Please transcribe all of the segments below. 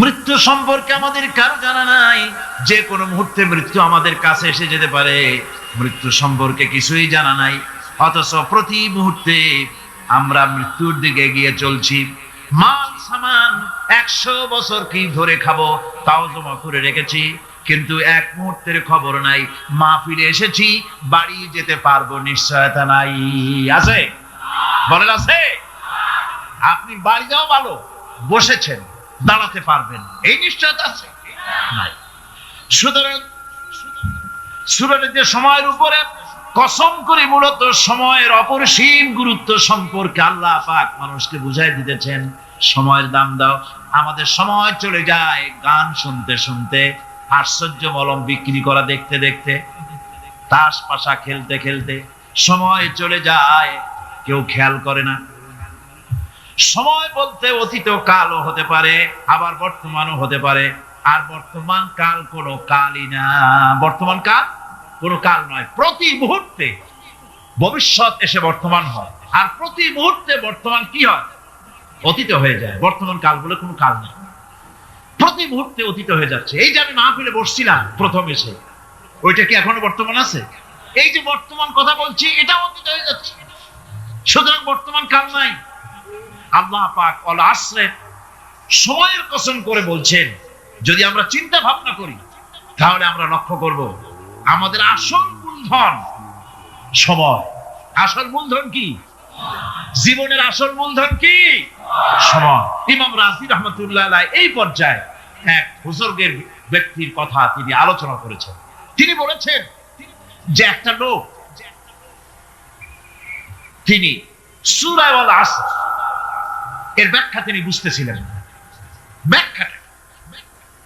মৃত্যু সম্পর্কে আমাদের কারো জানা নাই। যে কোনো মুহূর্তে মৃত্যু আমাদের কাছে এসে যেতে পারে, মৃত্যু সম্পর্কে কিছুই জানা নাই। অথচ প্রতি মুহূর্তে আমরা মৃত্যুর দিকে এগিয়ে চলছি। মাল সামান 100 বছর কি ধরে খাবো তাও জমা করে রেখেছি, কিন্তু এক মুহূর্তের খবর নাই। মা ফিরে এসেছি, বাড়ি যেতে পারবো নিশ্চয়তা নাই। আছে? বলেন আছে? আপনি বাড়ি যাও ভালো, বসেছেন, দাঁড়াতে পারবেন, এই নিশ্চয়তা আছে? নাই। সুতরাং সূরাটিতে সময়ের উপরে কসম করে মূলত সময়ের অপরিসীম গুরুত্ব সম্পর্কে আল্লাহ পাক মানুষকে বুঝাই দিতেছেন। সময়ের দাম দাও। আমাদের সময় চলে যায় গান শুনতে শুনতে, আশ্চর্য মলম বিক্রি করা দেখতে দেখতে, তাস পাশা খেলতে খেলতে সময় চলে যায়, কেউ খেয়াল করে না। সময় বলতে অতীত কালও হতে পারে, আবার বর্তমানও হতে পারে। আর বর্তমান কাল কোনো কালই না। বর্তমান কাল কোনো কাল নয়। প্রতি মুহূর্তে ভবিষ্যৎ এসে বর্তমান হয়, আর প্রতি মুহূর্তে বর্তমান কি হয়? অতীত হয়ে যায়। বর্তমান কাল বলে কোনো কাল নেই, প্রতি মুহূর্তে অতীত হয়ে যাচ্ছে। এই যে আমি মাহফিলে বসছিলাম প্রথম এসে, ওইটা কি এখনো বর্তমান আছে? এই যে বর্তমান কথা বলছি, এটা অতীত হয়ে যাচ্ছে। সুতরাং বর্তমান কাল নাই। আল্লাহ পাক ওয়াল আসরে সময়ের কসম করে বলছেন। যদি আমরা চিন্তা ভাবনা করি তাহলে আমরা লক্ষ্য করব আমাদের আসল মূলধন সময়। আসল মূলধন কি? জীবনের আসল মূলধন কি? সময়। ইমাম রাজি রাহমাতুল্লাহ আলাইহি এই পর্যায়ে এক বুজুর্গের ব্যক্তির কথা তিনি আলোচনা করেছেন। তিনি বলেছেন যে একটা লোক, তিনি সূরা ওয়াল আসর এর ব্যাখ্যা তিনি বুঝতেছিলেন। ব্যাখ্যাটা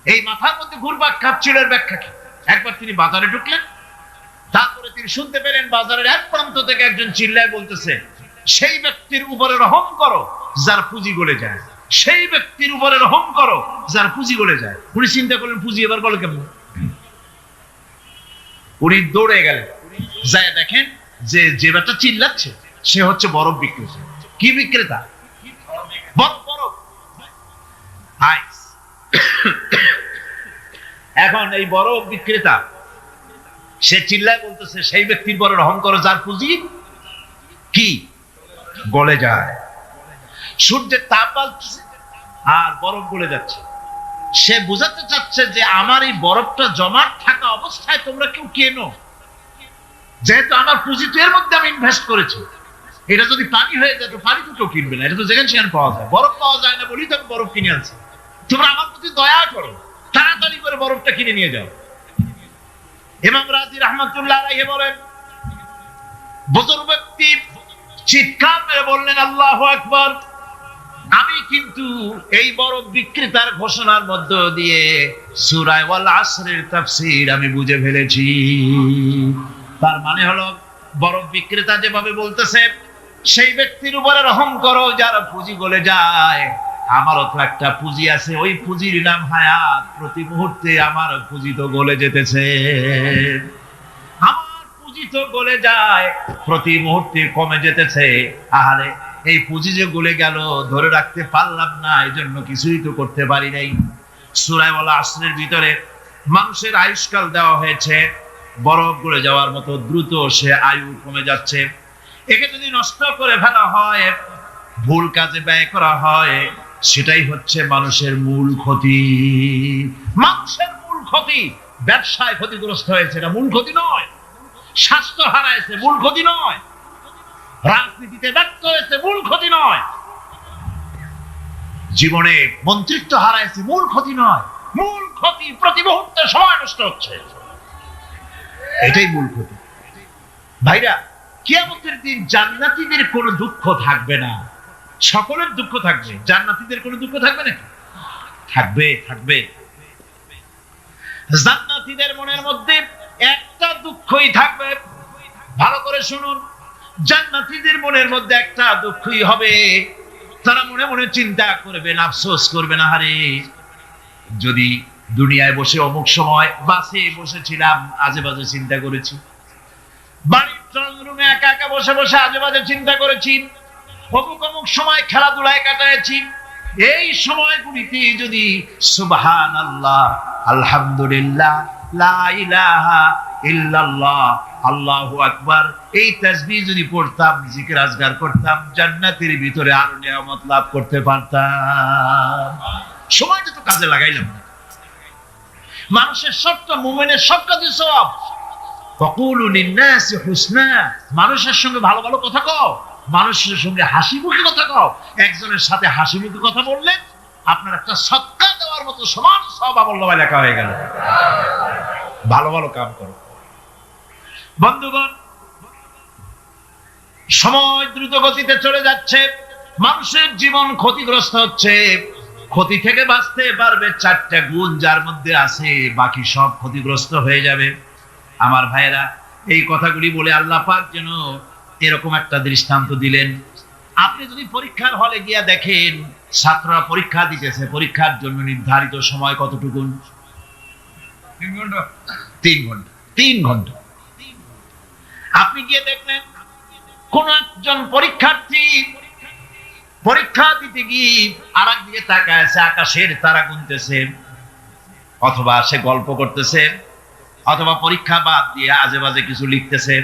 এই মাথার মধ্যে ঘুরপাক খাচ্ছিল, এর ব্যাখ্যা কি? একবার তিনি বাজারে ঢুকলেন, তারপরে তিনি শুনতে পেলেন বাজারের এক প্রান্ত থেকে একজন চিল্লায় বলতেছে, সেই ব্যক্তির উপরে রহম করো যার পুঁজি গলে যায়, সেই ব্যক্তির উপরে রহম করো যার পুঁজি গলে যায়। উনি চিন্তা করলেন পুঁজি এবার গলে কেমন? উনি দৌড়ে গেলেন, যায় দেখেন যে যে ব্যাটা চিল্লাচ্ছে সে হচ্ছে বরফ বিক্রেতা। কি বিক্রেতা? বরফ, আইস। এখন এই বরফ বিক্রেতা সে চিল্লায় বলতেছে, সেই ব্যক্তির পরে রহম করো যার পুঁজি কি গলে যায়। সূর্যের তাপ বাড়ছে আর বরফ গলে যাচ্ছে। সে বোঝাতে চাচ্ছে যে আমার এই বরফটা জমাট থাকা অবস্থায় তোমরা কেউ কেনো, যেহেতু আমার পুঁজি তো এর মধ্যে আমি ইনভেস্ট করেছি। এটা যদি পানি হয়ে যায় তো পানি তো কেউ কিনবে না, এটা তো যেখানে সেখানে পাওয়া যায়। বরফ পাওয়া যায় না বলি তো আমি বরফ কিনে আনছি। তোমরা আমার প্রতি দয়া করো, তাড়াতাড়ি করে বরফটা কিনে নিয়ে যাও। ইমাম রাজি রাহমাতুল্লাহ আলাইহি বলেন, বুজুর্গ ব্যক্তি চিৎকার মেরে বললেন, আল্লাহু আকবার। আমি কিন্তু এই বরফ বিক্রেতার ঘোষণার মধ্য দিয়ে সূরা ওয়াল আসরের তাফসীর আমি বুঝে ফেলেছি। তার মানে হলো বরফ বিক্রেতা যেভাবে বলতেছে সেই ব্যক্তির উপরে রহম করো যার পুঁজি গলে যায়, আমারও তো একটা পুঁজি আছে, ওই পুঁজির নাম হায়াত। প্রতি মুহূর্তে আমার পুঁজি তো গলে যেতেছে, আমার পুঁজি তো গলে যায়, প্রতি মুহূর্তে কমে যেতেছে। আহারে এই পুঁজি যে গলে গেল ধরে রাখতে পারলাম না, এই জন্য কিছুই তো করতে পারি নাই। সূরা ওয়াল আসরের ভিতরে মানুষের আয়ুষ্কাল দেওয়া হয়েছে বরফ গলে যাওয়ার মতো দ্রুত, সে আয়ু কমে যাচ্ছে। একে যদি নষ্ট করে ফেলা হয়, ভুল কাজে ব্যয় করা হয়, সেটাই হচ্ছে মানুষের মূল ক্ষতি। মানুষের মূল ক্ষতি ব্যবসায় ক্ষতিগ্রস্ত হয়েছে, এটা মূল ক্ষতি নয়। স্বাস্থ্য হারাইছে, মূল ক্ষতি নয়। রাজনীতিতে ব্যর্থ হয়েছে, মূল ক্ষতি নয়। জীবনে মন্ত্রিত্ব হারাইছে, মূল ক্ষতি নয়। মূল ক্ষতি প্রতি মুহূর্তে সময় নষ্ট হচ্ছে, এটাই মূল ক্ষতি। ভাইরা, কিয়ামতের দিন জান্নাতীদের কোনো দুঃখ থাকবে না, সকলের দুঃখ থাকবে। জান্নাতীদের কোনো দুঃখ থাকবে না? থাকবে, থাকবে। জান্নাতীদের মনের মধ্যে একটা দুঃখই থাকবে। ভালো করে শুনুন, জান্নাতীদের মনের মধ্যে একটা দুঃখই হবে। তারা মনে মনে চিন্তা করবেন, আফসোস করবেন, আরে যদি দুনিয়ায় বসে অমুক সময় বাসে বসেছিলাম, আজে বাজে চিন্তা করেছি, বাড়ির ড্রয়িং রুমে একা একা বসে বসে আজে বাজে চিন্তা করেছি, অমুক অমুক সময় খেলাধুলায় কাটাইছি, এই সময়গুলিতে যদি সুবহানাল্লাহ, আলহামদুলিল্লাহ, লা ইলাহা ইল্লাল্লাহ, আল্লাহু আকবার এই তাসবিহ যদি পড়তাম, জিকির আজকার করতাম, জান্নাতের ভিতরে আরো নিয়ামত লাভ করতে পারতাম। সময়টা তো কাজে লাগাইলাম না। মানুষের সবটা, মুমিনের সব কাজে সওয়াব। ফাকুলু লিন-নাসি হুসনা, মানুষের সঙ্গে ভালো ভালো কথা কও, মানুষের সঙ্গে হাসি মুখে কথা কও। একজনের সাথে হাসি মুখে কথা বললে আপনার একটা সদকা দেওয়ার মতো সমান সওয়াব আমলনামায় লেখা হয়ে গেল। ভালো ভালো কাম করো। বন্ধুগণ, সময় দ্রুত গতিতে চলে যাচ্ছে, মানুষের জীবন ক্ষতিগ্রস্ত হচ্ছে। ক্ষতি থেকে বাঁচতে পারবে 4টা গুণ যার মধ্যে আছে, বাকি সব ক্ষতিগ্রস্ত হয়ে যাবে। আমার ভাইয়েরা, এই কথাগুলি বলে আল্লাহ পাক যেন এরকম একটা দৃষ্টান্ত দিলেন। আপনি যদি পরীক্ষার হলে গিয়া দেখেন ছাত্ররা পরীক্ষা দিতেছে, পরীক্ষার জন্য নির্ধারিত সময় কতটুকু? 3 ঘন্টা। 3 ঘন্টা। আপনি গিয়ে দেখলেন কোন একজন পরীক্ষার্থী পরীক্ষা দিতে গিয়ে আর একদিকে তাকায় আছে, আকাশের তারা গুনতেছে, অথবা সে গল্প করতেছে, অথবা পরীক্ষা বাদ দিয়ে আজে বাজে কিছু লিখতেছে।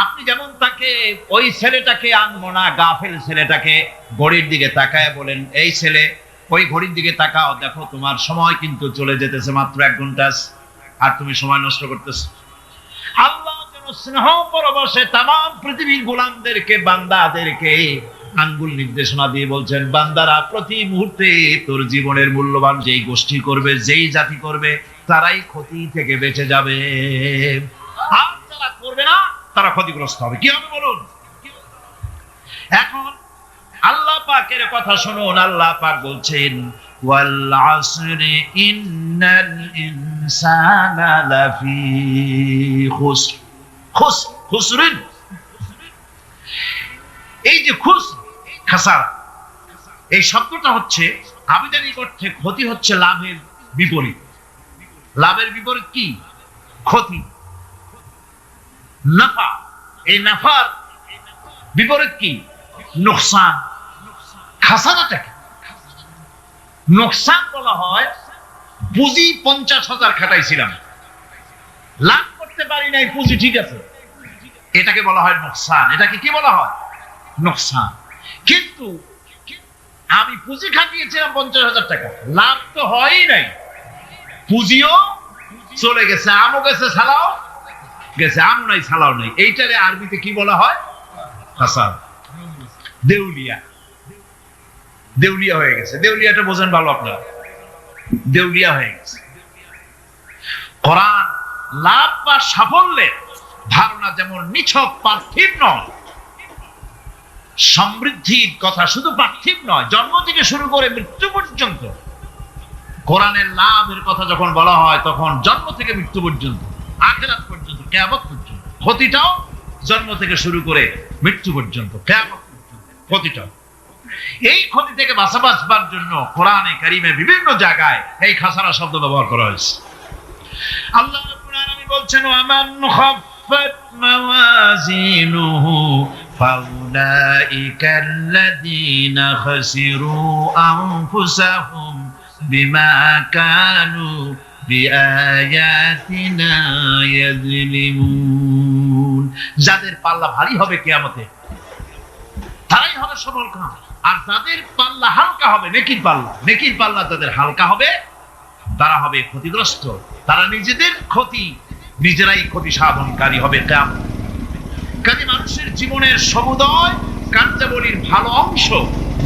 আপনি যেমন তাকে, ওই ছেলেটাকে আনবো না, গাফেল ছেলেটাকে ঘড়ির দিকে তাকায় বলেন, এই ছেলে ওই ঘড়ির দিকে তাকাও, দেখো তোমার সময় কিন্তু চলে যেতেছে, মাত্র 1 ঘন্টা, আর তুমি সময় নষ্ট করতেছো। আল্লাহ যেন স্নেহ পরবশে তামাম পৃথিবীর গোলামদেরকে, বান্দাদেরকে আঙ্গুল নির্দেশনা দিয়ে বলছেন, বান্দারা প্রতি মুহূর্তে তোর জীবনের মূল্যবান যেই গোষ্ঠী করবে, যেই জাতি করবে, তারাই ক্ষতি থেকে বেঁচে যাবে, আর যারা করবে না তারা ক্ষতিগ্রস্ত হবে। কি হবে বলুন? এখন আল্লাহ পাকের কথা শুনুন। আল্লাহ পাক বলছেন, ওয়াল আসরি ইন্নাল ইনসানা লাফি খুসর। খুসরিন, এই যে খাসারা, এই শব্দটা হচ্ছে আবিধানিক অর্থে ক্ষতি হচ্ছে লাভের বিপরীত। লাভের বিপরীত কি? ক্ষতি। নাফা, এই নাফার বিপরীত কি? নোকসান। খাসারাটাকে নোকসান বলা হয়, পুঁজি 50,000 খাটাইছিলাম, লাভ করতে পারি নাই, পুঁজি ঠিক আছে, এটাকে বলা হয় নোকসান। এটাকে কি বলা হয়? নোকসান। কিন্তু আমি পুঁজি খাটিয়েছিলাম 50,000 টাকা, লাভ তো হয়ই নাই, পুঁজিও চলে গেছে, আমও গেছে, ছালাও গেছে, আম নাই ছালাও নাই। এইটারে আরবিতে কি বলা হয়? খাসার। দেউলিয়া। দেউলিয়া হয়ে গেছে। দেউলিয়াটা বোঝেন ভালো আপনারা, দেউলিয়া হয়ে গেছে। কোরআন লাভ বা সাফল্যের ধারণা যেমন নিছক পার্থিব নয়, সমৃদ্ধির কথা শুধু পার্থিব নয়, জন্ম থেকে শুরু করে মৃত্যু পর্যন্ত। কোরআনের লাভের কথা যখন বলা হয়, তখন জন্ম থেকে মৃত্যু পর্যন্ত, আখিরাত পর্যন্ত, কিয়ামত পর্যন্ত। ক্ষতিটাও জন্ম থেকে শুরু করে মৃত্যু পর্যন্ত, কিয়ামত পর্যন্ত ক্ষতিটাও। এই ক্ষতি থেকে বাঁচাবার জন্য কোরআনে কারিমে বিভিন্ন জায়গায় এই খাসারা শব্দ ব্যবহার করা হয়েছে। আল্লাহ রাব্বুল আলামিন বলছেন, ওয়ামান খাফফাত মাওয়াজিনুহু ফাউলাইকাল্লাযীনা খাসিরু আনফুসাহুম বিমা কানু বিআয়াতিনা ইয়াযলিমুন। যাদের পাল্লা ভারী হবে কিয়ামতে, তারাই হবে সফলকাম। আর যাদের পাল্লা হালকা হবে, নেকির পাল্লা, নেকির পাল্লা যাদের হালকা হবে, তারা হবে ক্ষতিগ্রস্ত। তারা নিজেদের ক্ষতি নিজেরাই ক্ষতি সাধনকারী হবে কিয়ামত। কাজে মানুষের জীবনের সমুদয় কার্যাবলীর ভালো অংশ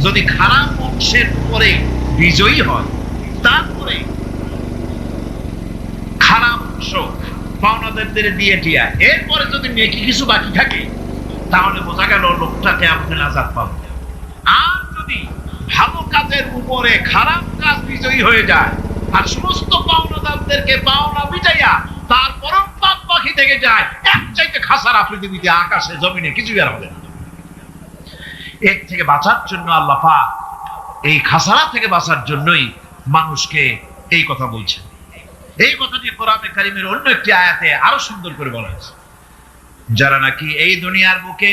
যদি খারাপ অংশের উপরে বিজয়ী হয়, তারপরে খারাপ অংশ পাওনাদারদের দিয়ে টিয়া, এরপরে যদি নেকি কিছু বাকি থাকে, তাহলে বোঝা গেল লোকটাকে আপনি নাজাত পাবেন। আর যদি ভালো কাজের উপরে খারাপ কাজ বিজয়ী হয়ে যায়, আর সমস্ত পাওনাদারদেরকে পাওনা মিটাইয়া তারপর পাপ বাকি থেকে যায়, এক চাইতে খাসারা পৃথিবীতে, আকাশে জমিনে কিছু আর হবে না। এর থেকে বাঁচার জন্য আল্লাহ পাক এই খাসারা থেকে বাঁচার জন্যই মানুষকে এই কথা বলছেন। এই কথাটি কোরআনে কারিমের অন্য একটি আয়াতে আরো সুন্দর করে বলা হয়েছে, যারা নাকি এই দুনিয়ার বুকে,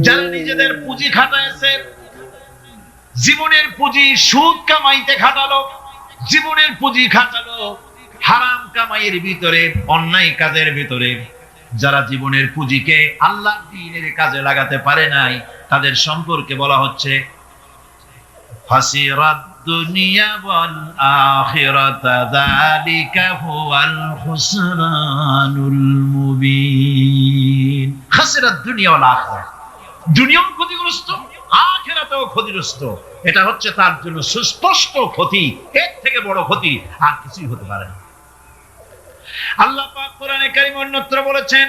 যারা নিজেদের পুঁজি খাটাইছে, জীবনের পুঁজি সুদ কামাইতে খাটালো, জীবনের পুঁজি খাটালো হারাম কামাইয়ের ভিতরে, অন্যায় কাজের ভিতরে। যারা জীবনের পুঁজিকে আল্লাহর দ্বীনের কাজে লাগাতে পারে নাই, তাদের সম্পর্কে বলা হচ্ছে হাসিরাত দুনিয়া ওয়াল আখিরাতা যালিকা হুয়াল খুসরানুল মুবিন। হাসিরাত দুনিয়া ওয়াল আখিরাত, দুনিয়াও ক্ষতিগ্রস্ত, আখিরাতেও ক্ষতিগ্রস্ত। এটা হচ্ছে তার জন্য সুস্পষ্ট ক্ষতি, এর থেকে বড় ক্ষতি আর কিছুই হতে পারে না। আল্লাহ পাক কোরআনে কারীমে অন্যত্র বলেছেন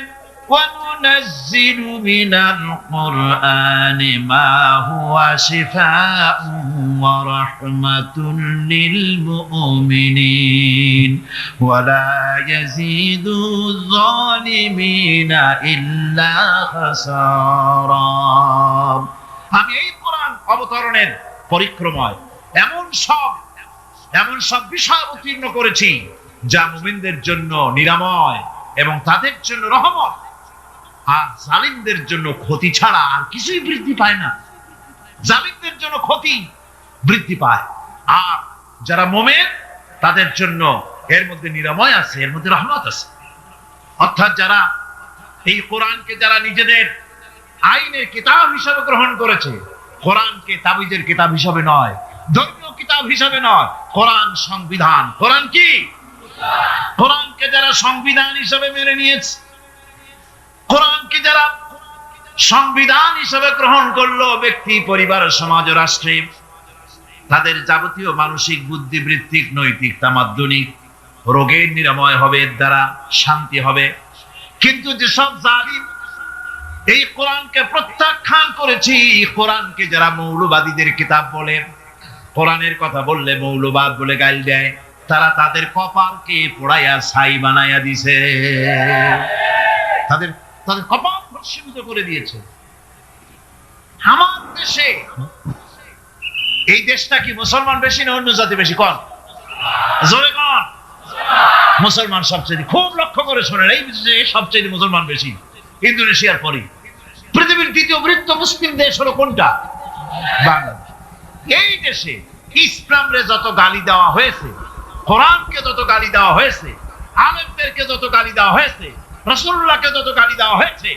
وَنُنَزِّلُ مِنَ الْقُرْآنِ مَا هُوَ شِفَاءٌ وَرَحْمَةٌ لِّلْمُؤْمِنِينَ وَلَا يَزِيدُ الظَّالِمِينَ إِلَّا خَسَارًا। আমি এই কোরআন অবতরণের পরিক্রমায় এমন সব বিষয় অবতীর্ণ করেছি যা মুমিনদের জন্য নিরাময় এবং তাদের জন্য রহমত, আর জালিমদের জন্য ক্ষতি ছাড়া আর কিছুই বৃদ্ধি পায় না। জালিমদের জন্য ক্ষতি বৃদ্ধি পায়, আর যারা মুমিন তাদের জন্য এর মধ্যে নিরাময় আছে, এর মধ্যে রহমত আছে। অর্থাৎ যারা এই কোরআনকে যারা নিজেদের আইনের কিতাব হিসাবে গ্রহণ করেছে, কোরআনকে তাবিজের কিতাব হিসাবে নয়, ধর্মীয় কিতাব হিসাবে নয়, কোরআন সংবিধান। কোরআন কি? কোরআনকে যারা সংবিধান হিসাবে মেনে নিয়েছে, কোরআনকে যারা সংবিধান হিসাবে গ্রহণ করলো, ব্যক্তি, পরিবার, সমাজ, রাষ্ট্রে, তাদের যাবতীয় মানসিক, বুদ্ধিবৃত্তিক, নৈতিক, তামাদ্দুনিক রোগের নিরাময় হবে, এর দ্বারা শান্তি হবে। কিন্তু যেসব জালিম এই কোরআনকে প্রত্যাখ্যান করেছি, কোরআনকে যারা মৌলবাদীদের কিতাব বলে, কোরআনের কথা বললে মৌলবাদ বলে গাল দেয়, তারা তাদের কপালকে পোড়াইয়া ছাই বানাইয়া দিছে, তাদের কপাল ভস্মীভূত করে দিয়েছে। আমার দেশে, এই দেশটা কি মুসলমান বেশি না অন্য জাতি বেশি? কোন? জোরে কোন? মুসলমান সবচেয়ে। খুব লক্ষ্য করে শোনেন, এই দেশে সবচেয়ে মুসলমান বেশি, ইন্দোনেশিয়ার পরে। পৃথিবীর দ্বিতীয় বৃহত্তম মুসলিম দেশ হলো কোনটা? বাংলাদেশ। এই দেশে ইসলামরে যত গালি দেওয়া হয়েছে, কোরআনকে যত গালি দেওয়া হয়েছে, আলেমদেরকে যত গালি দেওয়া হয়েছে, রাসূলুল্লাহকে যত গালি দেওয়া হয়েছে,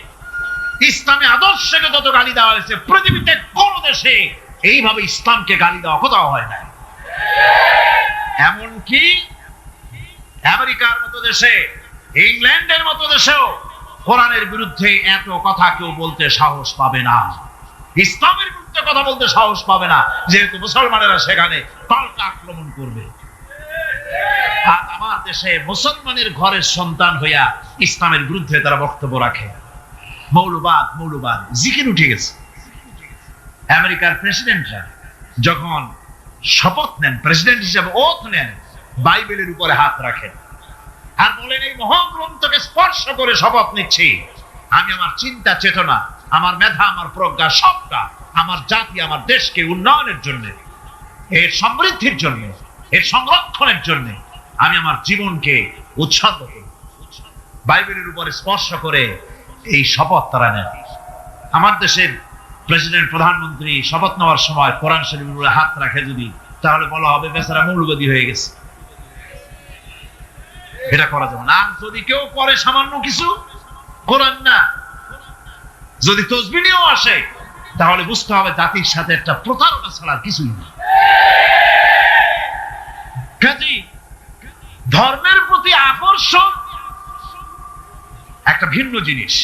ইসলামী আদর্শকে যত গালি দেওয়া হয়েছে, পৃথিবীতে কোন দেশে এইভাবে ইসলামকে গালি দেওয়া কোথাও হয় না। এমনকি আমেরিকার মতো দেশে, ইংল্যান্ডের মতো দেশেও কোরআনের বিরুদ্ধে এত কথা কেউ বলতে সাহস পাবে না, ইসলামের বিরুদ্ধে কথা বলতে সাহস পাবে না, যেহেতু মুসলমানেরা সেখানে পাল্টা আক্রমণ করবে। আর আমার দেশে মুসলমানের ঘরের সন্তান হইয়া ইসলামের বিরুদ্ধে তারা বক্তব্য রাখে। মৌলবাদ জিকির উঠে গেছে। আমেরিকার প্রেসিডেন্টরা যখন শপথ নেন, প্রেসিডেন্ট হিসেবে ওথ নেন, বাইবেলের উপরে হাত রাখেন আর বলেন, এই মহাগ্রন্থকে স্পর্শ করে শপথ নিচ্ছি, আমি আমার চিন্তা চেতনা, আমার মেধা, আমার প্রজ্ঞা, সবটা আমার জাতি, আমার দেশকে উন্নয়নের জন্য, এর সমৃদ্ধির জন্য, এর সংরক্ষণের জন্য আমি আমার জীবনকে উৎসর্গ করি। বাইবেলের উপরে স্পর্শ করে এই শপথ তারা নেন। আমার দেশের প্রেসিডেন্ট, প্রধানমন্ত্রী শপথ নেওয়ার সময় কোরআন শরীফের উপরে হাত রাখে যদি, তাহলে বলা হবে বেচারা মৌলবাদী হয়ে গেছে। এটা করা যাবে না। আর যদি কেউ করে সামান্য কিছু, কোরআন না, যদি তসবিহ নিয়েও আসে, তাহলে বুঝতে হবে জাতির সাথে একটা প্রতারণা ছাড়া কিছুই না। কাজী ধর্মের প্রতি আকর্ষণ একটা ভিন্ন জিনিস,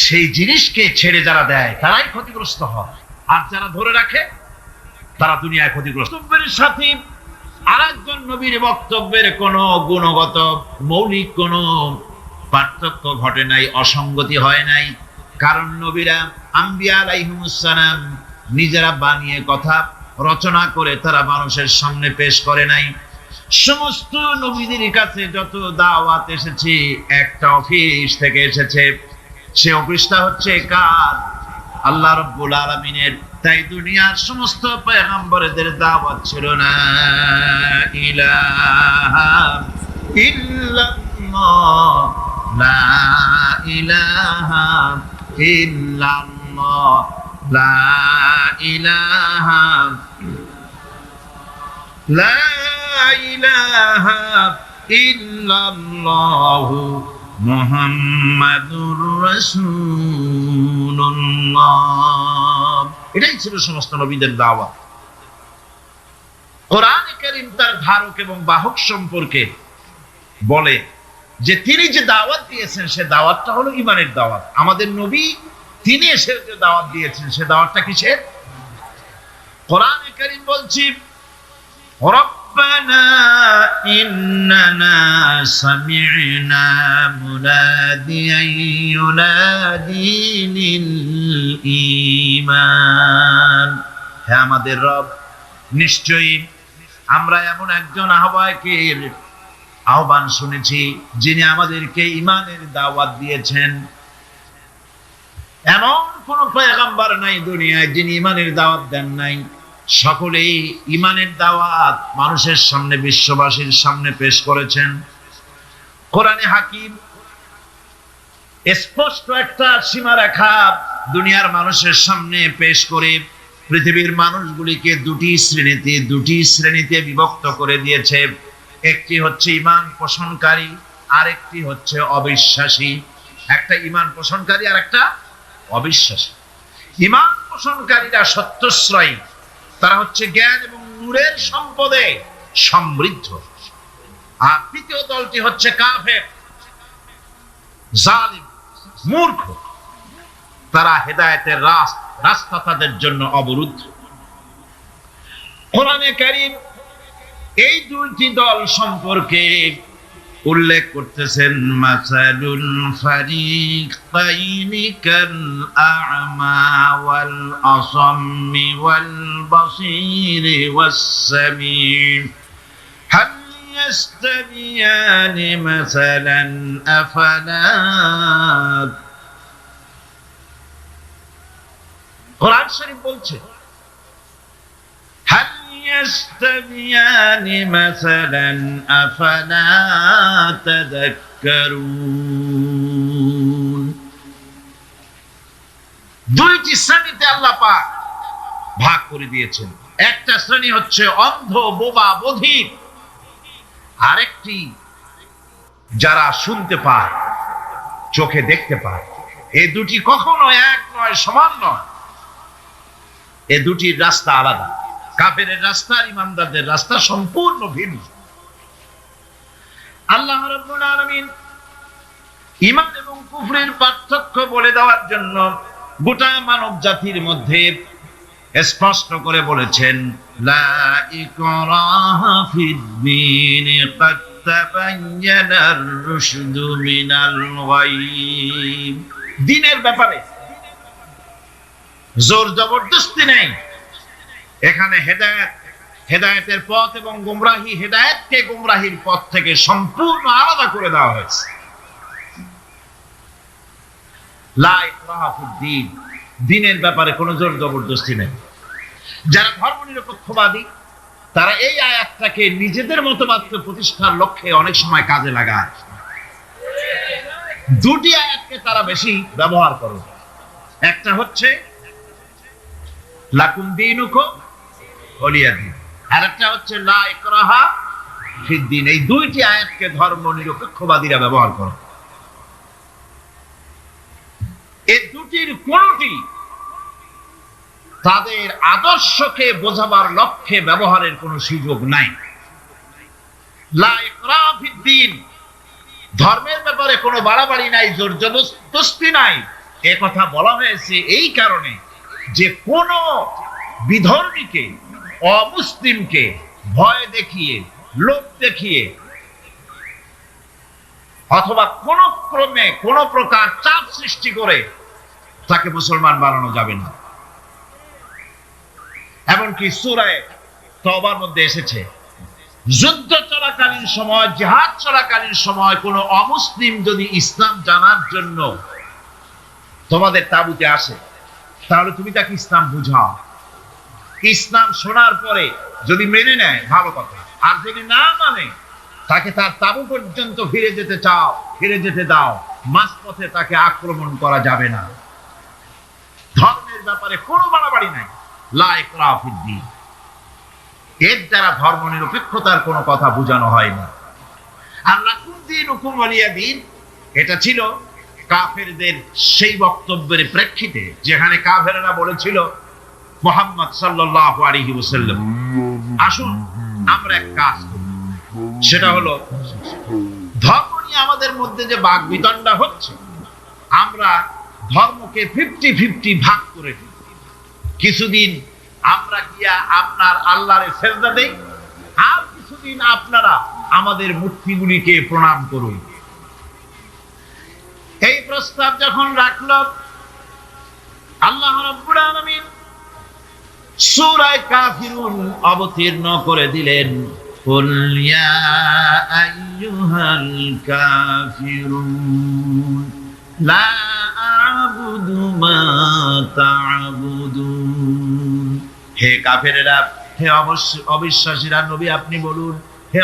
সেই জিনিসকে ছেড়ে যারা দেয় তারাই ক্ষতিগ্রস্ত হয়, আর যারা ধরে রাখে তারা দুনিয়ায় ক্ষতিগ্রস্ত। বক্তব্যের সাথে আরেকজন নবীর বক্তব্যের কোনো গুণগত মৌলিক কোনো পার্থক্য ঘটে নাই, অসঙ্গতি হয় নাই। কারণ নবীরা, আম্বিয়া আলাইহিমুস সালাম, নিজেরা বানিয়ে কথা রচনা করে তারা মানুষের সামনে পেশ করে নাই। সমস্ত নবীদের কাছে যত দাওয়াত এসেছে, একটা অফিস থেকে এসেছে, সে অফিসটা হচ্ছে কার? আল্লাহ রাব্বুল আলামিনের। তাই দুনিয়ার সমস্ত পয়গম্বরদের দাওয়াত ছিল না ইলাহা ইল্লাল্লাহ, লা ইলাহা ইল্লাল্লাহ, লা ইলাহা লা ইলাহা ইল্লাল্লাহু মুহাম্মাদুর রাসূলুল্লাহ। এটাই ছিল সমস্ত নবীদের দাওয়াত। কোরআনে কারীম তার ধারক এবং বাহক সম্পর্কে বলে যে তিনি যে দাওয়াত দিয়েছেন সে দাওয়াতটা হলো ঈমানের দাওয়াত। আমাদের নবী তিনি এসে যে দাওয়াত দিয়েছেন সে দাওয়াতটা কিসের? কোরআনে কারীম বলছি রব্বানা ইন্নানা সামি'না মুনাদিয়ান ইউনাদি লিল ঈমান। হে আমাদের রব, নিশ্চয়ই আমরা এমন একজন আহ্বায়কের আহ্বান শুনেছি যিনি আমাদেরকে ঈমানের দাওয়াত দিয়েছেন। এমন কোন পয়গম্বর নাই দুনিয়ায় যিনি ঈমানের দাওয়াত দেন নাই। সকলেই ঈমানের দাওয়াত মানুষের সামনে, বিশ্ববাসীর সামনে পেশ করেছেন। কোরআনে হাকিম স্পষ্ট একটা সীমারেখা দুনিয়ার মানুষের সামনে পেশ করে পৃথিবীর মানুষগুলিকে দুটি শ্রেণীতে বিভক্ত করে দিয়েছে। একটি হচ্ছে ঈমান পোষণকারী, আরেকটি হচ্ছে অবিশ্বাসী। একটা ঈমান পোষণকারী আর একটা অবিশ্বাসী। ঈমান পোষণকারীরা সত্যশ্রয়ী, তারা হচ্ছে জ্ঞান এবং নূরের সম্পদে সমৃদ্ধ। আর তৃতীয় দলটি হচ্ছে কাফের, জালিম, মূর্খ। তারা হেদায়েতের রাস্তা তাদের জন্য অবরুদ্ধ। কোরআনে কারীম এই দুইটি দল সম্পর্কে উল্লেখ করতেছেন মাসালুল ফারিকাইনি কাল আ'মা ওয়াল আসাম্মি ওয়াল বাসীরি ওয়াস সামিম হাল ইয়াস্তাবিয়ানি মাসালান আফালা। কোরআন শরীফ বলছে হাল ইয়াস্তাবিয়ানি মাসালান আফালা তাযাক্কারুন। দুইটি শ্রেণীতে আল্লাহ পাক ভাগ করে দিয়েছেন। একটা শ্রেণী হচ্ছে অন্ধ, বোবা, বধির। আরেকটি যারা শুনতে পায়, চোখে দেখতে পায়। এই দুটি কখনো এক নয়, সমান নয়। এ দুটির রাস্তা আলাদা। কাফেরের রাস্তা আর ইমানদারদের রাস্তা সম্পূর্ণ ভিন্ন। আল্লাহ রাব্বুল আলামিন ঈমান এবং কুফরের পার্থক্য বলে দেওয়ার জন্য গোটা মানব জাতির মধ্যে স্পষ্ট করে বলেছেন লা ইকরাহা ফিদ-দীন ক্বাদ তাবায়্যানার রুশদু মিনাল গায়ব। দ্বীনের ব্যাপারে জোর জবরদস্তি নেই। এখানে হেদায়েতের পথ এবং গোমরাহি, হেদায়েতকে গোমরাহির পথ থেকে সম্পূর্ণ আলাদা করে দেওয়া হয়েছে। লা ইকরাহা ফিদ-দীন, দ্বীনের ব্যাপারে কোনো জোর জবরদস্তি নেই। যারা ধর্মনিরপেক্ষবাদী তারা এই আয়াতটাকে নিজেদের মতবাদকে প্রতিষ্ঠার লক্ষ্যে অনেক সময় কাজে লাগায়। দুটি আয়াতকে তারা বেশি ব্যবহার করে। একটা হচ্ছে লাকুম দীনুকুম ওয়ালিয়া দীন, আর একটা হচ্ছে লা ইকরাহা ফিদ-দীন। এই দুইটি আয়াতকে ধর্মনিরপেক্ষবাদীরা ব্যবহার করে। এই দুটির কোনটি তাদের আদর্শকে বোঝাবার লক্ষ্যে ব্যবহারের কোনো সুযোগ নাই। লা ইকরাহা ফিদ-দীন, ধর্মের ব্যাপারে কোনো বাড়াবাড়ি নাই, জোর জবরদস্তি নাই। এ কথা বলা হয়েছে এই কারণে যে কোন বিধর্মীকে, অমুসলিমকে ভয় দেখিয়ে, লোভ দেখিয়ে অথবা কোন ক্রমে কোন প্রকার চাপ সৃষ্টি করে তাকে মুসলমান বানানো যাবে না। এমনকি সূরা তওবার মধ্যে এসেছে যুদ্ধ চলাকালীন সময়, জিহাদ চলাকালীন সময় কোন অমুসলিম যদি ইসলাম জানার জন্য তোমাদের তাঁবুতে আসে তাহলে তুমি তাকে ইসলাম বুঝাও। ইসলাম শোনার পরে যদি মেনে নেয় ভালো কথা, আর যদি না মানে তাকে তার তাঁবু পর্যন্ত ফিরে যেতে চাও, ফিরে যেতে দাও। মাঝপথে তাকে আক্রমণ করা যাবে না। ধর্মের ধর্মের ব্যাপারে কোনো বাড়াবাড়ি নাই, লা ইকরাহা ফিদ্দীন। এর দ্বারা ধর্ম নিরপেক্ষতার কোনো কথা বোঝানো হয়নি। আর লাকুম দীনুকুম ওয়ালিয়া দীন, এটা ছিল কাফেরদের সেই বক্তব্যের প্রেক্ষিতে যেখানে কাফেররা বলেছিল মুহাম্মদ সাল্লাল্লাহু আলাইহি ওয়াসাল্লাম, আসুন আমরা এক কাজ করি, সেটা হলো ধর্ম নিয়ে আমাদের মধ্যে যে বাকবিতণ্ডা হচ্ছে, আমরা ধর্মকে 50-50 ভাগ করে দিই। কিছুদিন আমরা গিয়া আপনার আল্লাহরে সেজদা দেই, আর কিছুদিন আপনারা আমাদের মূর্তিগুলিকে প্রণাম করুন। এই প্রস্তাব যখন রাখল, আল্লাহ রাব্বুল আলামিন সূরা কাফিরুন অবতীর্ণ করে দিলেন, কুল ইয়া আইয়ুহাল কাফিরুন লা আ'বুদু মা তা'বুদুন। হে কাফেরেরা, হে অবিশ্বাসীরা, নবী আপনি বলুন, হে